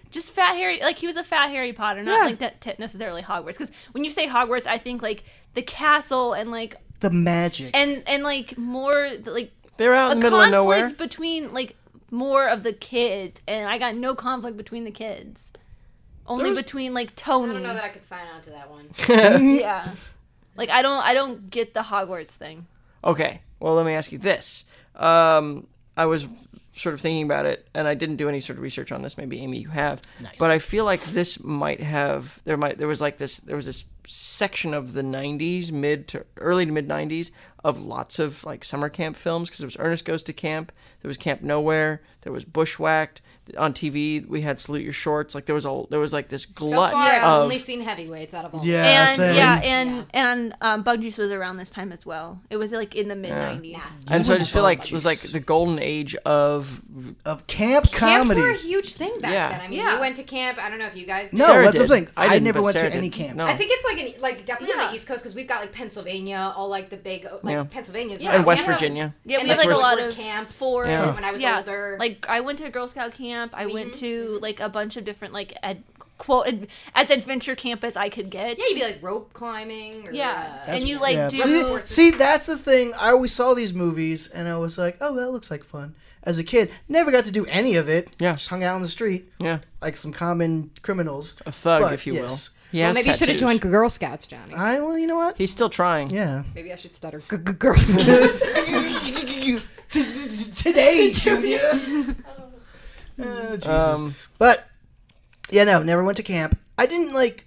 Just Fat Harry, like he was a Fat Harry Potter, not Yeah. like that necessarily Hogwarts. Because when you say Hogwarts, I think like the castle and like the magic. and like more like They're out a in the middle of nowhere. conflict between like more of the kids, and I got no conflict between the kids. Only between like I Tony. don't know that I could sign on to that one. Yeah. Like I don't get the Hogwarts thing. Okay, well let me ask you this. I was sort of thinking about it, and I didn't do any sort of research on this. Maybe Amy, you have. Nice. But I feel like this might have there was this section of the 90s, early to mid 90s, of lots of like summer camp films, because there was Ernest Goes to Camp, there was Camp Nowhere, there was Bushwhacked. On TV we had Salute Your Shorts. Like there was like this So glut far, I've of only seen heavyweights out of all. Yeah. And same. Bug Juice was around this time as well. It was like in the mid 90s. and so I just feel like it Juice. was like the golden age of Of camp Camps were a comedies. huge thing back Yeah. then. I mean, Yeah. we went to camp. I don't know if you guys. No, Sarah that's what I'm did. saying. I I didn't, never but went Sarah to any did. camps. No. I think it's like definitely on Yeah. the East Coast because we've got like Pennsylvania, all like the big like Yeah. Pennsylvania's Yeah. and West Camp was- Virginia. Yeah, And we had that's like a where- lot of camps forest. Yeah. when I was yeah. older. Like I went to Girl Scout camp. I went Mm-hmm. to like a bunch of different like as adventure camp as I could get. Yeah, you'd be like rope climbing. Or, Yeah. uh, and you like Yeah. do See, that's the thing. I always saw these movies, and I was like, "Oh, that looks like fun." As a kid, never got to do any of it. Yeah. Just hung out on the street Yeah, like some common criminals. a thug, But, if you yes. will. He well, has maybe you should have tattoos. joined Girl Scouts, Johnny. Well, you know what? He's still trying. Yeah. Maybe I should stutter. Girl Scouts. Today, Junior. Oh, Jesus. But yeah, no, never went to camp. I didn't like.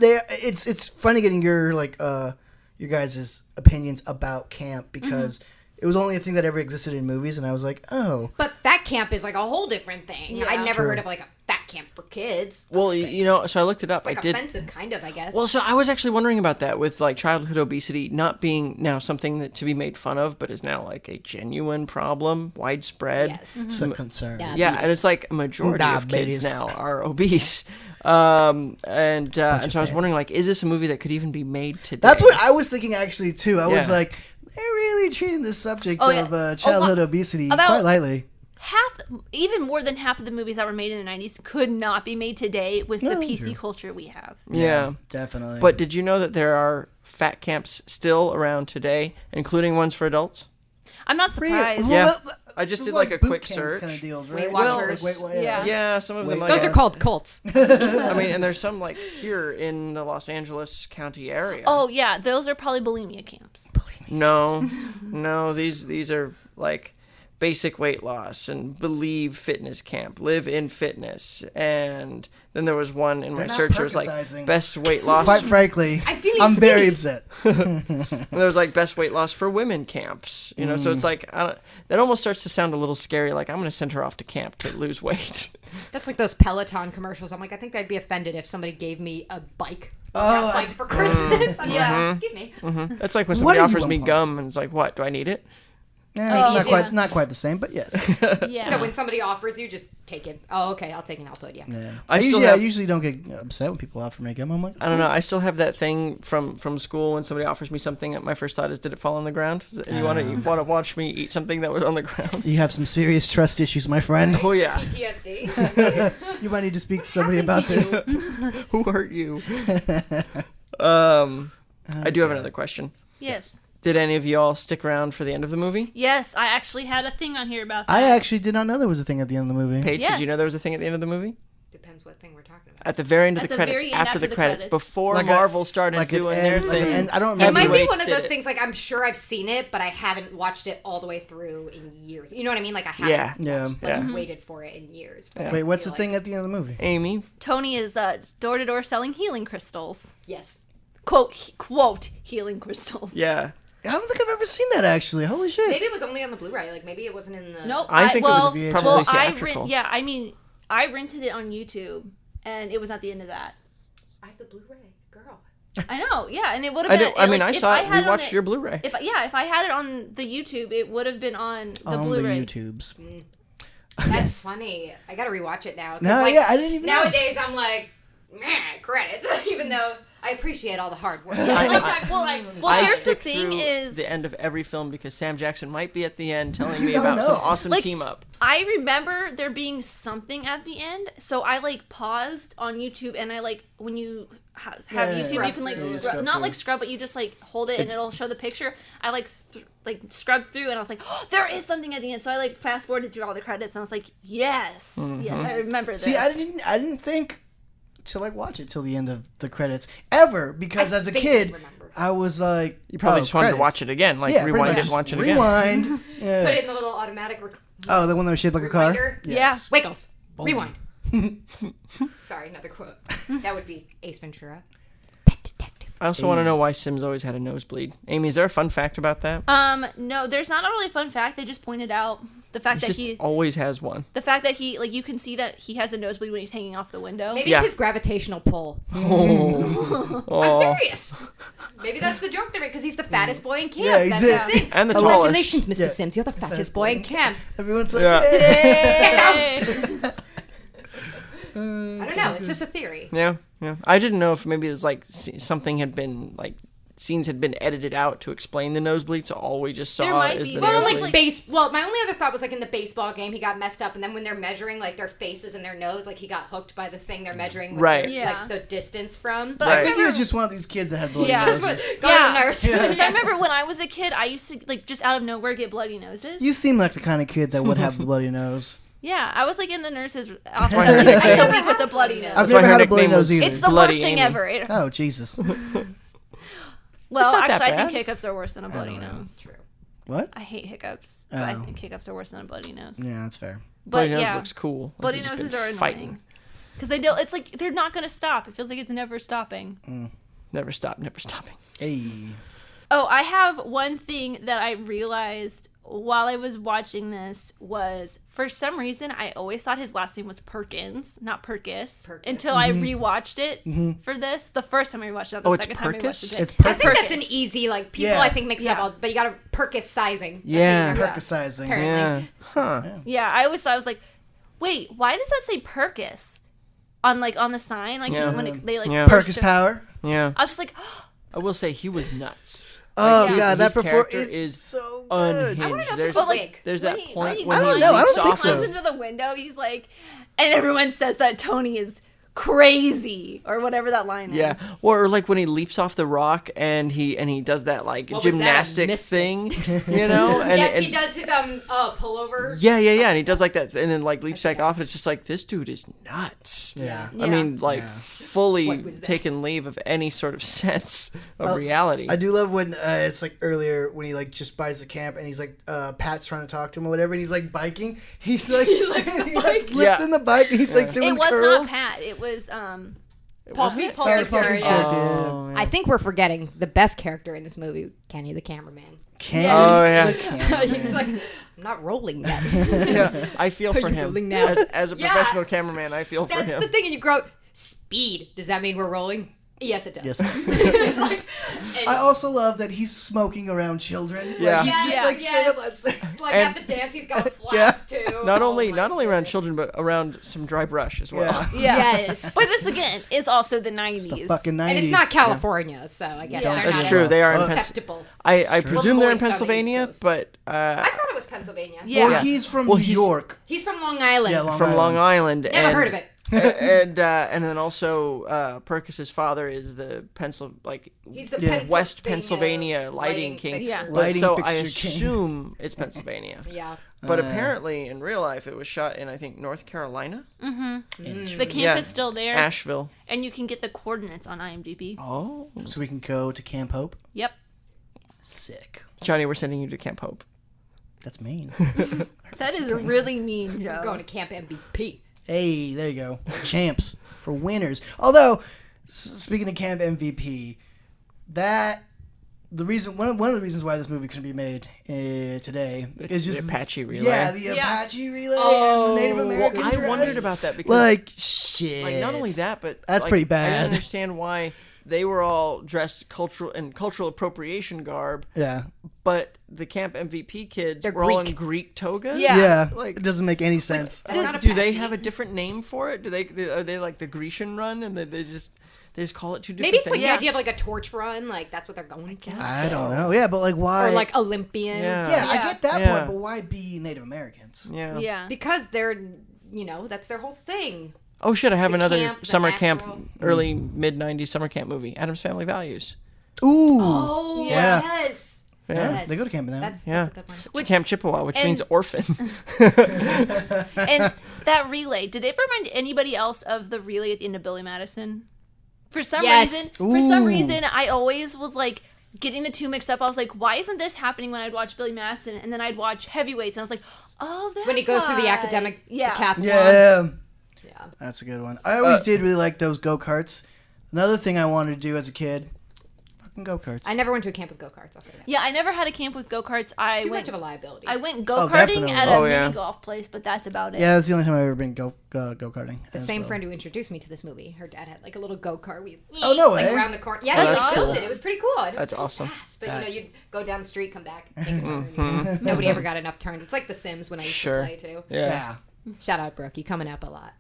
It's funny getting your your guys' opinions about camp because It was only a thing that ever existed in movies, and I was like, oh. But fat camp is like a whole different thing. Yeah. I'd never True. heard of like a fat camp for kids. Well, you know, so I looked it up. It's like I did. offensive, kind of, I guess. Well, so I was actually wondering about that with like childhood obesity not being now something that to be made fun of, but is now like a genuine problem, widespread. yes. It's a concern. Yeah. Yeah, and it's like a majority of kids Diabetes. now are obese. And so I was wondering, like, is this a movie that could even be made today? That's what I was thinking, actually, too. I was Yeah. like, they're really treating this subject Oh, yeah. of childhood obesity about- quite lightly. Even more than half of the movies that were made in the 90s could not be made today with the No, PC true. culture we have. Yeah. Definitely. But did you know that there are fat camps still around today, including ones for adults? I'm not surprised. Yeah. Well, I just those did like a boot quick camps search. Kind of deals, Weight right? Watchers. Yeah. Yeah, some of them. I Those are guess. called cults. I mean, and there's some like here in the Los Angeles County area. Oh, yeah. Those are probably bulimia camps. No, these are like basic weight loss and Believe Fitness Camp, Live in Fitness, and then there was one in my They're not search. It was like Percocizing. best weight loss. Quite frankly, I'm feeling I'm very skinny. upset. And there was like best weight loss for women camps. You know, so it's like that almost starts to sound a little scary. Like I'm going to send her off to camp to lose weight. That's like those Peloton commercials. I'm like, I think I'd be offended if somebody gave me a bike. Oh, Bike for Christmas. I'm Yeah. like, excuse me. That's like when What somebody do you offers me want? gum and it's like, what? Do I need it? Not yeah. quite the same, but yes. Yeah. So when somebody offers you, just take it. Oh, okay, I'll take an output. Yeah. Yeah. I still I have- usually don't get upset when people offer me gum. I'm like, I don't know. I still have that thing from school when somebody offers me something. My first thought is, did it fall on the ground? And you want to watch me eat something that was on the ground? you have some serious trust issues, my friend. Oh yeah. PTSD. You might need to speak to somebody about this. Who hurt you? I do have another question. Yes. Did any of y'all stick around for the end of the movie? Yes, I actually had a thing on here about that. I actually did not know there was a thing at the end of the movie. Paige, did you Yes. know there was a thing at the end of the movie? Depends what thing we're talking about. At the very end of At the the credits, very end, after the credits, before Like a- Marvel started like an doing end- their like thing. an end- I don't It remember. might be Heavyweights one of did those it. things like I'm sure I've seen it, but I haven't watched it all the way through in years. You know what I mean? Like I haven't Yeah. Yeah. watched, like, waited for it in years. But I Wait, what's the feel thing like- at the end of the movie? Amy, Tony is door to door selling healing crystals. Yes. Quote, healing crystals. yeah. I don't think I've ever seen that, actually. Holy shit. Maybe it was only on the Blu-ray. Like maybe it wasn't in the. Nope. I think it was VHS. probably Well, theatrical. I rented it on YouTube, and it was at the end of that. I have the Blu-ray, girl. I know, yeah, and it would I have do. been. I if saw it. had We on watched your Blu-ray. If I had it on the YouTube, it would have been on the on Blu-ray. the YouTubes. That's funny. I gotta rewatch it now. 'cause, No, like, yeah, I didn't even know. Nowadays, I'm like, meh, credits. Even though I appreciate all the hard work. Well, I here's the stick thing: through is the end of every film because Sam Jackson might be at the end telling me Oh, about no. some awesome Like- team up. I remember there being something at the end, so I like paused on YouTube, and I like when you have Yeah, yeah, YouTube, yeah. you can like Yeah, you scrub, scrub not through. like scrub, but you just like hold it and it'll show the picture. I like scrubbed through, and I was like, oh, there is something at the end. So I like fast forwarded through all the credits, and I was like, yes, yes, I remember this. See, I didn't think to like watch it till the end of the credits ever because I as a vaguely kid, remember. I was like, You probably oh, just wanted to credits. watch it again, like Yeah, pretty rewind it much. and watch it again. Rewind. Put Yeah. it in the little automatic. Oh, the one that was shaped like a car. Rewinder? Yes. Wiggles. Rewind. Sorry, another quote. That would be Ace Ventura. Pet detective. I also want to know why Sims always had a nosebleed. Amy, is there a fun fact about that? No, there's not a really fun fact. They just pointed out the fact He that just always has one. like you can see that he has a nosebleed when he's hanging off the window. Maybe Yeah. it's his gravitational pull. Oh. I'm serious. Maybe that's the joke there because he's the fattest boy in camp. Yeah, he's that's it. the thing. And the tallest. Congratulations, Mr. Yeah. Sims. You're the fattest boy in camp. Everyone's like, Yeah. yeah. Yay! I don't know. It's just a theory. Yeah, yeah. I didn't know if maybe it was like something had been like scenes had been edited out to explain the nosebleed, so all we just There saw might is be. the Well, nosebleed. Well, my only other thought was like in the baseball game, he got messed up, and then when they're measuring like their faces and their nose, like he got hooked by the thing they're measuring, with Right. their, Yeah. like the distance from. But Right. I think he was just one of these kids that had bloody Yeah. noses. Go to Yeah. the nurse. Because I remember when I was a kid, I used to like just out of nowhere get bloody noses. You seem like the kind of kid that would have the bloody nose. Yeah, I was like in the nurse's office why her at least nickname- once a week with a bloody nose. I've That's why never her had a bloody nickname nose was- either. It's the Bloody worst thing Amy. ever. Oh, Jesus. Well, not that actually, I bad. think hiccups are worse than a bloody nose. True. What? I hate hiccups, but I Oh. think hiccups are worse than a bloody nose. Yeah, that's fair. But Bloody nose yeah, looks cool. Like bloody he's been noses are fighting. annoying because they don't. It's like they're not gonna stop. It feels like it's never stopping. Never stop, never stopping. Hey. Oh, I have one thing that I realized while I was watching this was, for some reason, I always thought his last name was Perkins, not Perkis, until I rewatched it for this. The first time I rewatched it, not the second time I watched it. It's I think that's an easy, like, people Yeah. I think mix it up all, but you gotta Perkis sizing. Yeah. Perkisizing. Apparently. Yeah. Huh. Yeah, I always thought, I was like, wait, why does that say Perkis on the sign? Like Yeah. when they like Yeah. first Perkis show- power. Yeah. I was just like, I will say he was nuts. Oh Yeah. god, His that performance character is is so good. I wanna Unhinged. know if There's there's a like, wig. there's when that he- point when he- when I don't he know. I leaps don't think off so. of- comes into the window, he's like, and everyone says that Tony is crazy or whatever that line Yeah, is. or like when he leaps off the rock and he does that like What was that? I gymnastics missed thing, you know? And, Yes, and he does his pullover. Yeah, and he does like that, and then like leaps back off, and it's just like this dude is nuts. Yeah. I mean, like fully What was that? taken leave of any sort of sense of reality. I do love when it's like earlier when he like just buys the camp and he's like Pat's trying to talk to him or whatever and he's like biking. He's like he's like lifting the bike and he's like doing It was curls. not Pat. It was Paul Wasn't it? Paul Paul's Victor, fucking yeah. Oh, yeah. I think we're forgetting the best character in this movie, Kenny the cameraman. Can't Oh, yeah. the camera. He's like, I'm not rolling yet. Yeah, I feel for you him rolling now? as a Yeah. professional cameraman. I feel for That's him. the thing, and you grow speed. Does that mean we're rolling? Yes, it does. Yes. It's like, I also love that he's smoking around children. Yeah. Like, he's just like straight up yes. Like And- at the dance, he's got a flask too. Not Oh only my around goodness. children, but around some dry brush as well. Yeah. yeah. Yes. But this again is also the 90s. the fucking 90s. And it's not California, so I guess Yeah. they're That's not true. as They are in acceptable. I presume they're in moist on the East Pennsylvania, Coast. but I thought it was Pennsylvania. Yeah. Well, he's from Well, New he's- York. He's from Long Island. Yeah, Long from Long Island. Never and, heard of it. and then also Perkis's father is the He's the Yeah. West Pennsylvania lighting king. fixture. Yeah. But Lighting so I fixture king. assume it's Pennsylvania. Yeah. But apparently in real life it was shot in I think North Carolina, The camp Yeah. is still there, Asheville. and you can get the coordinates on IMDb. Oh, So we can go to Camp Hope. Yep. Sick. Johnny, we're sending you to Camp Hope. That's mean. That is really mean, Joe. We're going to Camp MVP. Hey, there you go. Champs for winners. Although, speaking of Camp MVP, the reason one of the reasons why this movie couldn't be made today is just the Apache relay. Yeah, the Yeah. Apache relay and the Native Oh. American. I dress. wondered about that because Like shit. like not only that, but That's like, pretty I bad. didn't understand why they were all dressed cultural appropriation garb, Yeah. but the Camp MVP kids They're were all in Greek. Greek togas. Yeah. Yeah. Like- it doesn't make any sense. That's not Do they Apache. have a different name for it? Are they like the Grecian run and they just call it two different Maybe it's like things? the idea of like a torch run. Like that's what they're going for. I don't know. Yeah, but like why? Or like Olympian. Yeah. yeah, I Yeah. get that Yeah. point, but why be Native Americans? Yeah. Yeah. Because they're, that's their whole thing. Oh shit! I have The another camp, the summer natural. camp, early mid '90s summer camp movie. Adam's Family Values. Ooh. Oh, Yeah. yes. Yeah. Yes. They go to camp now. That's Yeah. a good one. Which Camp Chippewa, which and- means orphan. And that relay, did it remind anybody else of the relay at the end of Billy Madison? For some Yes. reason, I always was like getting the two mixed up. I was like, why isn't this happening when I'd watch Billy Madison? And then I'd watch Heavyweights, and I was like, oh, that's When he goes through the why. academic decathlon. Yeah. Yeah. That's a good one. I always did really like those go-karts. Another thing I wanted to do as a kid, fucking go-karts. I never went to a camp with go-karts, I'll say that. Yeah, I never had a camp with go-karts. Too much of a liability. I went go-karting definitely. at a Oh, yeah. mini golf place, but that's about it. Yeah, that's the only time I've ever been go-karting. The same friend who introduced me to this movie, her dad had like a little go-kart. Oh, no like way. around the corner. Yeah, Oh, he that's just built cool. it. It was pretty cool. It was That's pretty awesome. fast. But Nice. you'd go down the street, come back, take a turn. Nobody ever got enough turns. It's like The Sims when I used Sure. to play too. Yeah. Shout out Brooke, you coming up a lot.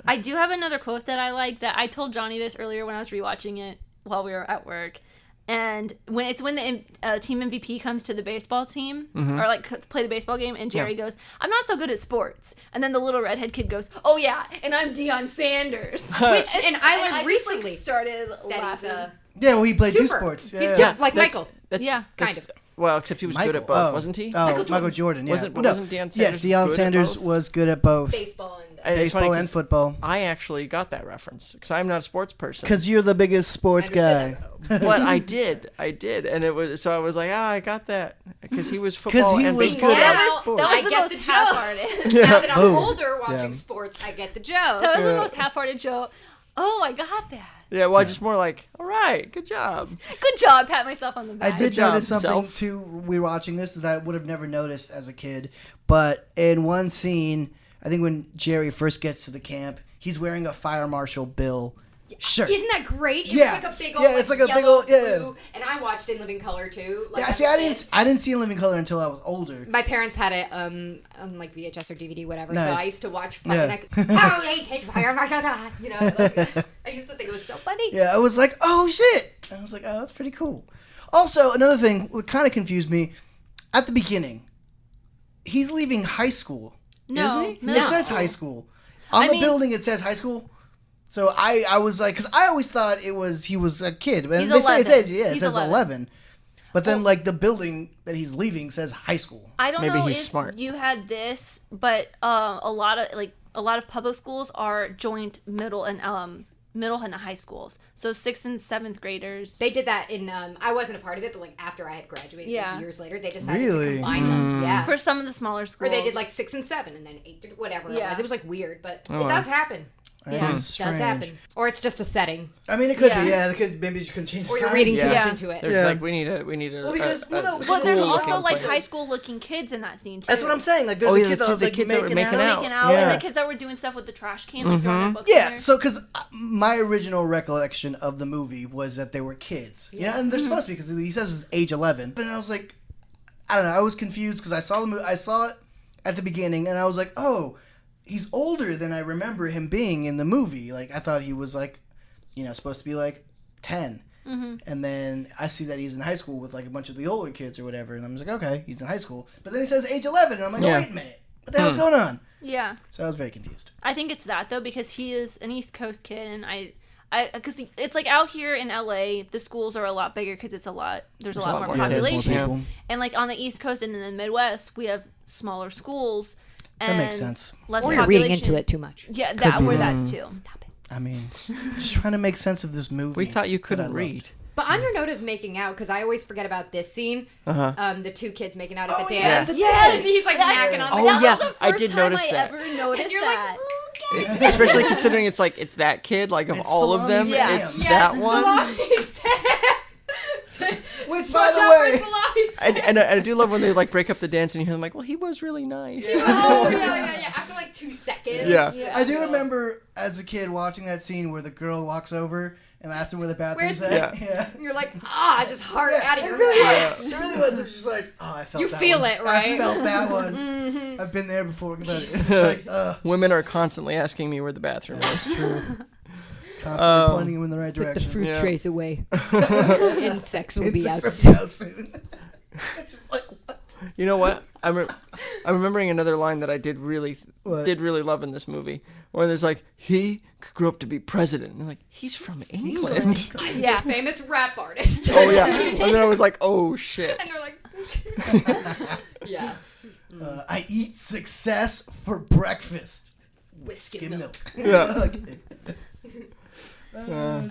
I do have another quote that I like that I told Johnny this earlier when I was rewatching it while we were at work. And when the team MVP comes to the baseball team or like play the baseball game, and Jerry goes, "I'm not so good at sports," and then the little redhead kid goes, "Oh yeah, and I'm Deion Sanders," Which and I and learned I recently just, like, started that he's laughing. Yeah, well, he played two Twofer. sports. Yeah. He's yeah. like Michael. That's, Yeah. Kind that's- of. Well, except he was good at both, wasn't he? Oh, Michael Jordan. Yeah. Wasn't Deion Yes, Sanders Deion good at Sanders both? was good at both. Baseball and And it's funny Baseball 'cause and football. I actually got that reference because I'm not a sports person. Because you're the biggest sports I guy. understood But I did, and it was so I was like, I got that because he was football he and was baseball. good at that sports. was I the get most the joke. half-hearted. now that I'm Boom. older watching Yeah. sports, I get the joke. That was the most half-hearted joke. Oh, I got that. Yeah, well, just more like, all right, good job. Good job. Pat myself on the back. I did job, notice something self. too rewatching this that I would have never noticed as a kid. But in one scene, I think when Jerry first gets to the camp, he's wearing a Fire Marshal Bill shirt. Isn't that great? It's Yeah. like a big old, Yeah, it's like a big yellow, old- yeah. blue, and I watched it in living color too. Like, Yeah, as see, a I kid. didn't see it in living color until I was older. My parents had it on like VHS or DVD, whatever. Nice. So I used to watch. Yeah. Oh, they take Fire Marshal. You know, like, I used to think it was so funny. Yeah, I was like, oh shit! I was like, oh, that's pretty cool. Also, another thing what kind of confused me at the beginning, he's leaving high school, No, isn't he? no. It says high school on the building. It says high school. So I was like, because I always thought he was a kid, but He's they say it 11. says it He's says 11. 11. But then like the building that he's leaving says high school. I don't Maybe know he's if smart. you had this, but a lot of public schools are joint middle and high schools. So 6th and 7th graders. They did that in. I wasn't a part of it, but like after I had graduated, Yeah. like, years later, they decided Really? to combine them. Yeah. For some of the smaller Or schools. they did like 6 and 7, and then 8, whatever it Yeah. was. It was like weird, but Oh, it wow. does happen. Yeah. It It is does strange. happen. Or it's just a setting. I mean, it could Yeah. be. Yeah, they could maybe just couldn't change. the Or you're sign. reading too Yeah. much into it. There's Yeah. like we need a Well, because, well, no, But there's school-looking also like place. high school looking kids in that scene too. That's what I'm saying. Like, there's Oh, a yeah, kid the that was like kids that were making making out. Making out, Yeah. and the kids that were doing stuff with the trash can, like throwing their books in Yeah, there. so because my original recollection of the movie was that they were kids, you know, and they're supposed to be because he says it's age 11. But I was like, I don't know, I was confused because I saw the movie, I saw it at the beginning, and I was like, oh, he's older than I remember him being in the movie. Like I thought he was like, you know, supposed to be like 10. And then I see that he's in high school with like a bunch of the older kids or whatever, and I'm just like, okay, he's in high school. But then he says age 11, and I'm like, Yeah. oh, wait a minute, what the hell's going on? Yeah. So I was very confused. I think it's that though, because he is an East Coast kid, and because it's like out here in LA, the schools are a lot bigger because there's a lot more more kids, population, yeah. people. and like on the East Coast and in the Midwest, we have smaller schools. That And makes sense. Less Or you're reading population. into it too much. Yeah, that be or that. that too. Stop it. I mean, just trying to make sense of this movie. We thought you that I couldn't loved. read. But on your note of making out, because I always forget about this scene, the two kids making out at Oh, the yeah, dance. the Yes, dance. he's like macking on the Oh, That yeah, was the I first did time notice I that. ever noticed And you're that. like, okay. Especially considering it's that kid, like of It's all of them, Salami it's Sam. that one. Which, by Watch the out for way, Salami. And I do love when they like break up the dance and you hear them like, well, he was really nice. Oh, yeah. After like 2 seconds. Yeah. I do remember as a kid watching that scene where the girl walks over and asks him where the bathroom's Where's at. the- Yeah. You're like, just hard out of It your really head. was. It really was. It's just like, oh, I felt You that feel one. it, right? I felt that one. I've been there before. But it's like, Women are constantly asking me where the bathroom is. constantly pointing him in the right direction. fruit Yeah. trays away. Insects will be out Insects will be out soon. It's just like, what? You know what? I'm remembering another line that I did really What? love in this movie, where there's like, he grew up to be president. And I'm like, he's from England. Yeah. Famous rap artist. Oh yeah. And then I was like, oh shit. And they're like, yeah. I eat success for breakfast. Whiskey Skim milk. milk. Yeah.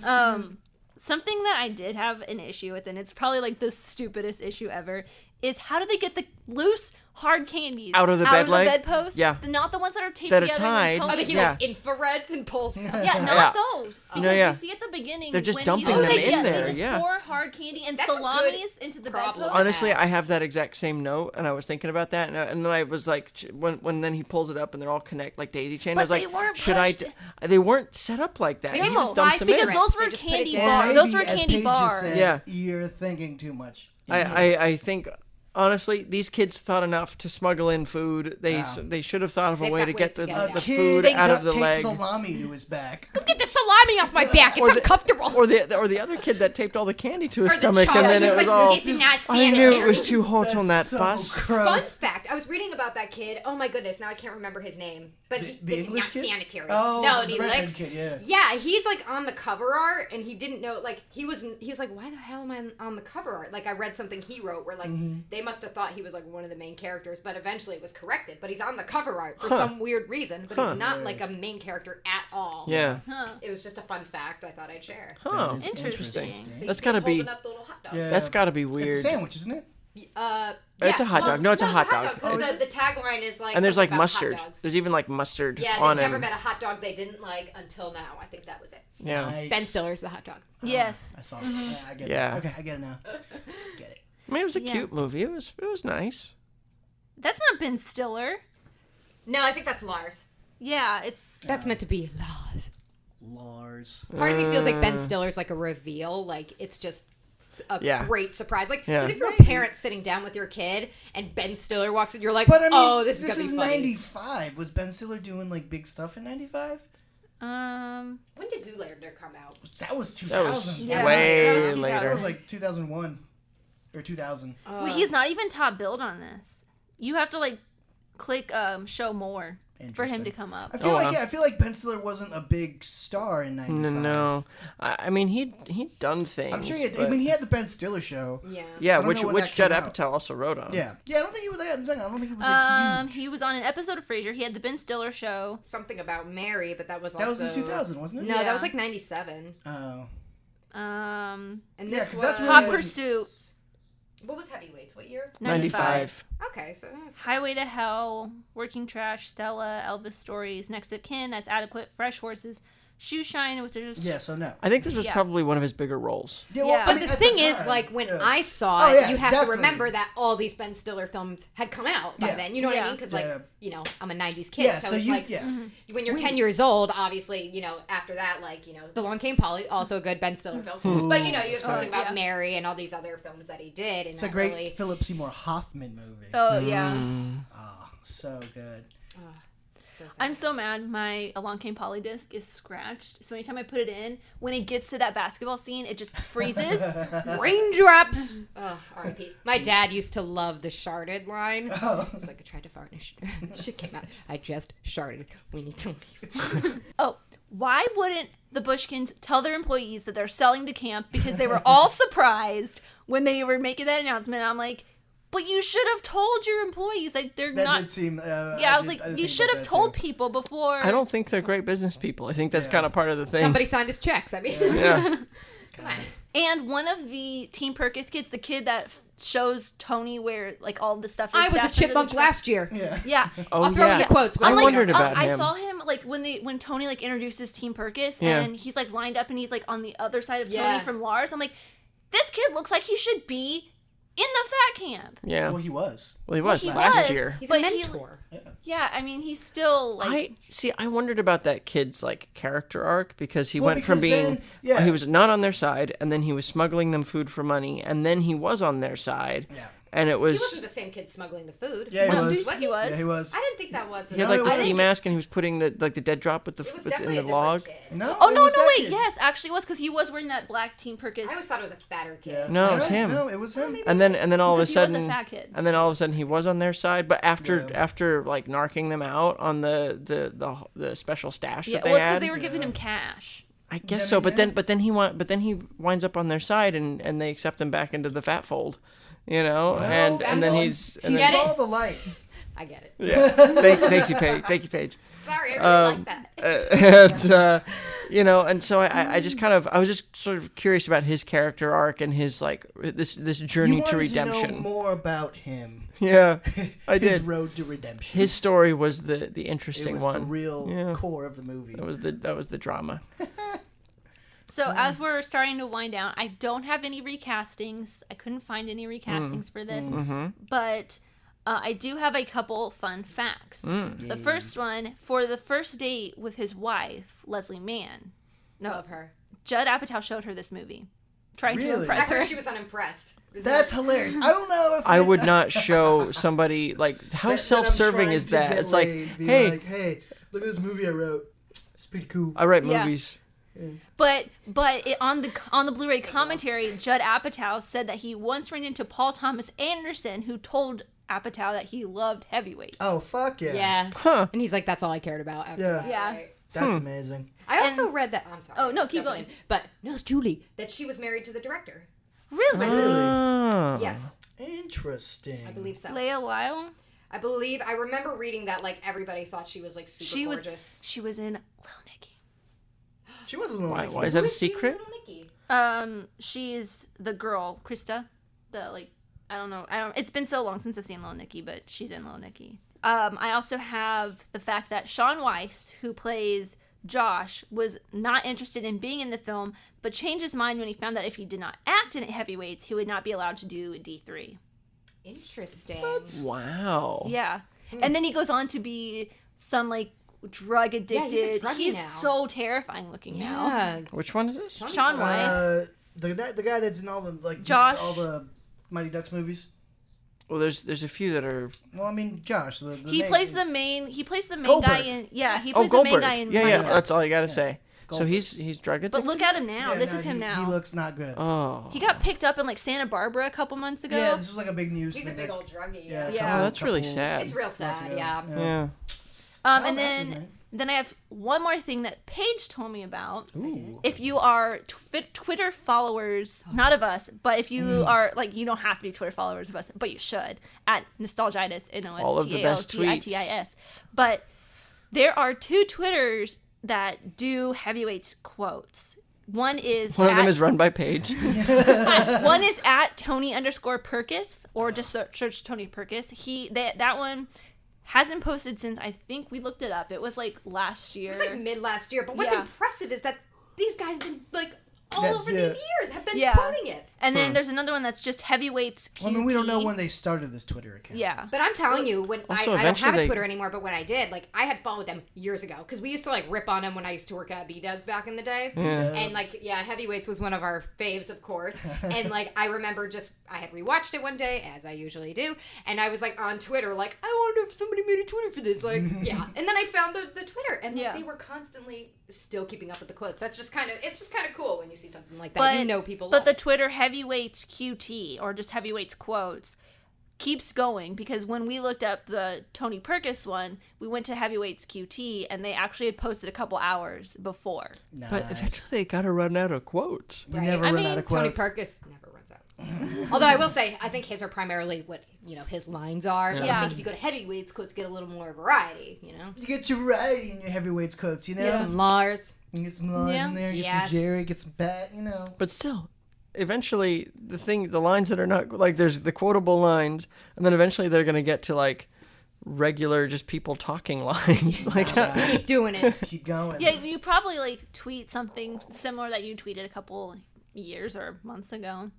Something that I did have an issue with, and it's probably like the stupidest issue ever, is how do they get the loose hard candies Out of the bed leg? bedpost? Yeah. Not the ones that are taped That are together. tied. And Oh, that he Yeah. like infrareds and pulls. yeah, not those. Because yeah. you see at the beginning, They're just when dumping he's- them they in there, They just yeah. pour hard candy and That's a salamis good into the problem. bedpost. Honestly, I have that exact same note, and I was thinking about that, and then I was like, when then he pulls it up and they're all like daisy chain. I But was like, they weren't should pushed. They weren't set up like that. No, He just dumps them because in. those were They just put it candy down. bars. Those were Maybe, as candy Paige bars. just said, Yeah. You're thinking too much. I think honestly, these kids thought enough to smuggle in food. They should have thought of a They've way got to ways get to the, get it. the Kid food out of the taped leg. salami to his back. Get the salami off my back. It's uncomfortable. Or the other kid that taped all the candy to his Or the stomach, child. and then He's it was like, all. it's not I knew sanitary. it was too hot on that That's so bus. Fun gross. fact: I was reading about that kid. Oh my goodness! Now I can't remember his name. But The this English is not kid? sanitary. Oh, no, the and he redhead licks. kid, yeah. Yeah, he's like on the cover art, and he didn't know. Like he was like, why the hell am I on the cover art? Like I read something he wrote where like they must have thought he was like one of the main characters, but eventually it was corrected. But he's on the cover art for some weird reason. But he's not like a main character at all. Yeah. It was just a fun fact I thought I'd share. Huh. That is Interesting. So That's he's gotta be- holding up the little hot dog. Yeah. That's got to be It's a weird. sandwich, isn't it? It's a hot dog. No, it's a hot dog. 'cause Oh, is the tagline is like And there's something like about hot mustard. dogs. There's even like mustard Yeah, on they've never him. met a hot dog they didn't like until now. I think that was it. Yeah. Nice. Ben Stiller's the hot dog. Yes. I saw it. Yeah, I get Yeah. it. Okay, I get it now. Get it. I mean, it was a Yeah. cute movie. It was nice. That's not Ben Stiller. No, I think that's Lars. Yeah, it's. That's meant to be Lars. Lars. Part of me feels like Ben Stiller's like a reveal. Like it's just a Yeah. great surprise. Like, Yeah. 'cause if you're a parent sitting down with your kid and Ben Stiller walks in, you're like, But I mean, oh, this is this gonna is be funny. 95. Was Ben Stiller doing like big stuff in 95? Um. When did Zoolander come out? That was That 2000. was Yeah, way that was That 2000. later. was like 2001 or 2000. Well, he's not even top billed on this. You have to like click show more for him to Interesting. come up. I feel Oh, like wow. I feel like Ben Stiller wasn't a big star in 95. No. I mean, he'd done things. I'm sure he had, I but- mean, he had the Ben Stiller show. Yeah. yeah, I don't know when which that Judd came out. Apatow also wrote on. Yeah. Yeah, I don't think he was that. I don't think he was like huge. He was on an episode of Frasier. He had the Ben Stiller show. Something about Mary, but that was That also was in 2000, wasn't it? No, Yeah. that was like 97. Oh. Um, And Yeah, this 'cause that's was really Hot when- Pursuit. What was Heavyweights? What year? 95. Okay, so that's Highway to Hell, Working Trash, Stella, Elvis Stories, Next of Kin, That's Adequate, Fresh Horses, Shoe Shine, which is just Yeah, so no. I think this was Yeah. probably one of his bigger roles. Yeah, Yeah. I But mean, the at thing is, time, like, when yeah. I saw Oh, it, yeah, you have definitely. to remember that all these Ben Stiller films had come out by Yeah. then. You know what I Yeah. mean? Because, Yeah. like, you know, I'm a 90s kid. Yeah, so, so it's you, like, yeah. when you're We- 10 years old, obviously, you know, after that, like, you know, Along Came Polly, also a good Ben Stiller film. But, you know, you have something about yeah. Mary and all these other films that he did. And It's a that great really, Philip Seymour Hoffman movie. oh yeah. Oh, so good. so sad. I'm so mad. My Along Came Polly disc is scratched. So anytime I put it in, when it gets to that basketball scene, it just freezes. Raindrops. Oh, R.I.P. My dad used to love the sharded line. Oh. It's like I tried to fart and shit came out. I just sharted. We need to leave. Oh, why wouldn't the Bushkins tell their employees that they're selling to camp, because they were all surprised when they were making that announcement? I'm like, but you should have told your employees, like, they're That not. did seem. Yeah, I was like, you should have told people before. I don't think they're great business people. I think that's Yeah. kind of part of the thing. Somebody signed his checks. I mean, Yeah. come on. And one of the Team Purkis kids, the kid that shows Tony where like all the stuff is I was a stashed under the chipmunk truck. last year. Yeah. Yeah. Oh, I'll throw in yeah. the quotes, but I I'm like, wondered about I him. saw him like when Tony like introduces Team Purkis Yeah. and he's like lined up and he's like on the other side of Yeah. Tony from Lars. I'm like, this kid looks like he should be in the fat camp. Yeah. Well, he was. Well, he was he last was. year. He's But a he- mentor. Yeah, I mean he's still like I wondered about that kid's like character arc because he Well, went from because being then- yeah. he was not on their side, and then he was smuggling them food for money, and then he was on their side, Yeah. and it He was wasn't the same kid smuggling the food. Yeah, he Was was. he? Was He was. Yeah, he was. I didn't think that was. he had like No, the it was- ski mask, and he was putting the like the dead drop with the It was in definitely the a different log. kid. No. Oh it no, was no, that wait, kid. yes, actually it was because he was wearing that black Team Purkis. I always thought it was a fatter kid. Yeah. No, it was Yeah, him. No, it was him. And then all of a Because he was a sudden, fat kid. and then all of a sudden he was on their side. But after Yeah. after like narking them out on the special stash Yeah, that they well, it's because had, they were giving him cash. I guess Yeah, so. But yeah. then he winds up on their side, and they accept him back into the fat fold, you know. and then he's He Get saw it? the light. I get it. yeah. Thank you, Paige. Thank you, Paige. Sorry, I really like that. And you know, and so I just kind of I was just sort of curious about his character arc and his like this journey You to wanted redemption. To know more about him. Yeah, I His did. road to redemption. His story was the it interesting was one. the real Yeah. core of the movie. That was the drama. So as we're starting to wind down, I don't have any recastings. I couldn't find any recastings for this, but I do have a couple fun facts. The first one, for the first date with his wife, Leslie Mann. No, Love her. Judd Apatow showed her this movie, trying to Really? I impress her. heard she was unimpressed. Is That's that- hilarious. I don't know if I would not show somebody like how that I'm self-serving trying is to that? get It's like, laid, be hey, like, hey, look at this movie I wrote. It's pretty cool. I write Yeah. movies. But on the Blu-ray commentary, Judd Apatow said that he once ran into Paul Thomas Anderson, who told Apatow that he loved heavyweights. Oh fuck yeah. Yeah. Huh. And he's like, that's all I cared about. After Yeah. that, Yeah. right? That's amazing. I also read that. I'm sorry. Oh, no, keep Stepping going. in. But no, it's Julie. That she was married to the director. Really? Oh. Yes, Interesting. I believe so. Leah Lyle? I remember reading that like everybody thought she was like super gorgeous. She was in Little Nicky. She wasn't like Why is that a Who she, secret? Little Nicky? She is the girl, Krista. I don't know. It's been so long since I've seen Little Nicky, but she's in Little Nicky. I also have the fact that Sean Weiss, who plays Josh was not interested in being in the film, but changed his mind when he found that if he did not act in Heavyweights, he would not be allowed to do D3. Interesting. Wow. Yeah. And then he goes on to be some, like, drug addicted. He's now. so terrifying looking now. Yeah. Which one is this? Sean Weiss. The guy that's in all the Josh. all the Mighty Ducks movies. Well, there's a few that are. Well, I mean, Josh. He plays the main Goldberg. guy in. Yeah, he Oh, plays the main Goldberg. guy in. Yeah, Mighty yeah. Ducks. That's all you gotta say. So Goldberg. he's drug addicted. But look at him now. Yeah, This no, is him now. He looks not good. Oh. He got picked up in like Santa Barbara a couple months ago. Yeah, this was like a big news He's a thing. big like, old druggie. yeah, Yeah. Oh, that's really couple sad. It's real months sad. ago. Yeah. Yeah. And then I have one more thing that Paige told me about. Ooh. If you are Twitter followers, not of us, but if you are, like, you don't have to be Twitter followers of us, but you should, at Nostalgitis, All of the best Nostalgitis. But there are 2 Twitters that do Heavyweights quotes. One is One of them is run by Paige. one is at Tony_Perkis, or just search Tony Perkis. That one hasn't posted since, I think we looked it up. It was like last year. It was like mid last year. But what's Yeah. impressive is that these guys been like all That's over it. these years have been Yeah. quoting it. And then there's another one that's just Heavyweights QT. Well, I mean, we don't know when they started this Twitter account. Yeah. But I'm telling you, when I Also, don't eventually have a they- Twitter anymore, but when I did, like, I had followed them years ago because we used to like rip on them when I used to work at B-Dubs back in the day. And like, yeah, Heavyweights was one of our faves, of course. And like, I remember I had rewatched it one day, as I usually do, and I was like on Twitter, like, I wonder if somebody made a Twitter for this, like, yeah. And then I found the Twitter, and like, Yeah. they were constantly still keeping up with the quotes. It's just kind of cool when you see something like that. But You know people. But love the it. Twitter Heavyweights QT, or just Heavyweights quotes, keeps going, because when we looked up the Tony Perkis one, we went to Heavyweights QT, and they actually had posted a couple hours before. Nice. But eventually they gotta run out of quotes. We never I run mean, out of Tony quotes. Perkis never runs out. Although I will say, I think his are primarily what his lines are. But I Yeah. think if you go to Heavyweights, quotes get a little more variety. You get your variety in your Heavyweights quotes, you know? Get some Lars. You get some Lars Yeah. in there, get Yeah. some Jerry, get some Pat, you know. But still, eventually the lines that are not like, there's the quotable lines, and then eventually they're gonna get to like regular just people talking lines. Like Keep doing it. Just keep going. Yeah, you probably like tweet something similar that you tweeted a couple years or months ago.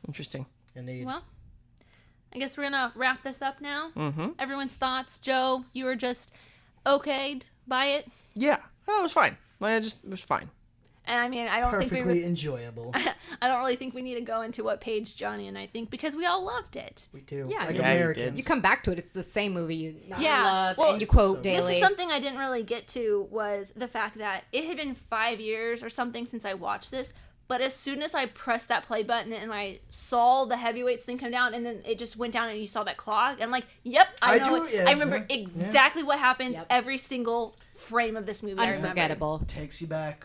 interesting. Indeed. Well, I guess we're gonna wrap this up now. Mm-hmm. Everyone's thoughts. Joe, you were just okayed by it, Yeah. Oh, it was fine. It was fine. and I mean, I don't think Perfectly enjoyable. I don't really think we need to go into what Paige, Johnny, and I think, because we all loved it. We do. Yeah, like yeah, you Americans. did. You come back to it, it's the same movie you Yeah, love well, and you quote so- daily. This is something I didn't really get to, was the fact that it had been 5 years or something since I watched this, but as soon as I pressed that play button and I saw the Heavyweights thing come down, and then it just went down and you saw that clock, and I'm like, yep, I know do, it. yeah, I remember yeah, exactly what happens Yep. every single frame of this movie. I remember. Unforgettable. Takes you back.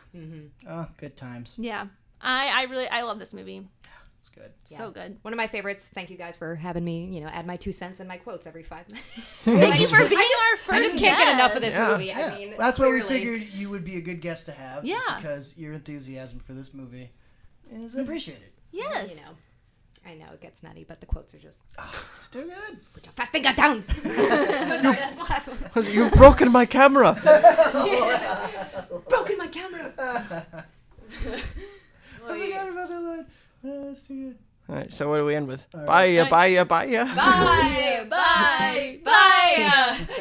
Oh, good times. Yeah. I love this movie. It's good. So good. One of my favorites. Thank you guys for having me, add my 2 cents and my quotes every 5 minutes. Thank you for being our first I just can't get enough of guest. this Yeah. movie. Yeah. I mean, That's why we clearly. figured you would be a good guest to have. just Yeah. because your enthusiasm for this movie is appreciated. Yes. I know it gets nutty, but the quotes are just It's too good. put your fat finger down. Sorry, that's the last one. You've broken my camera. Broken my camera. I forgot about that line. That's too good. All right. So what do we end with? All Bye ya, right. bye ya, bye ya. Bye.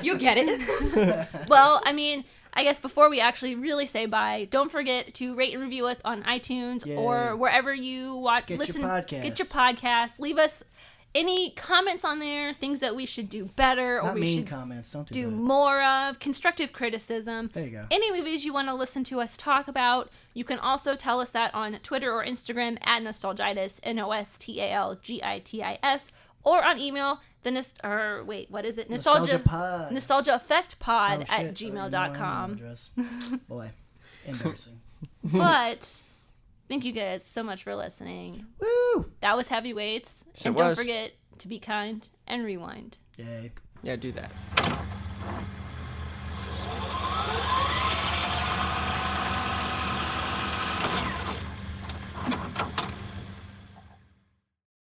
You get it. Well, I mean, I guess before we actually really say bye, don't forget to rate and review us on iTunes Yay. or wherever you watch. Get listen, your podcast. Get your podcast. Leave us any comments on there, things that we should do better, or Not we mean should comments. Don't do that. more of. Constructive criticism. There you go. Any movies you want to listen to us talk about, you can also tell us that on Twitter or Instagram at Nostalgitis, NOSTALGITIS, or on email, what is it? Nostalgia Pod. NostalgiaEffectPod Oh, at shit. I didn't know our email gmail.com. address. Boy, embarrassing. But thank you guys so much for listening. Woo! That was Heavyweights. Yes, And it don't was. forget to be kind and rewind. Yay. Yeah, do that.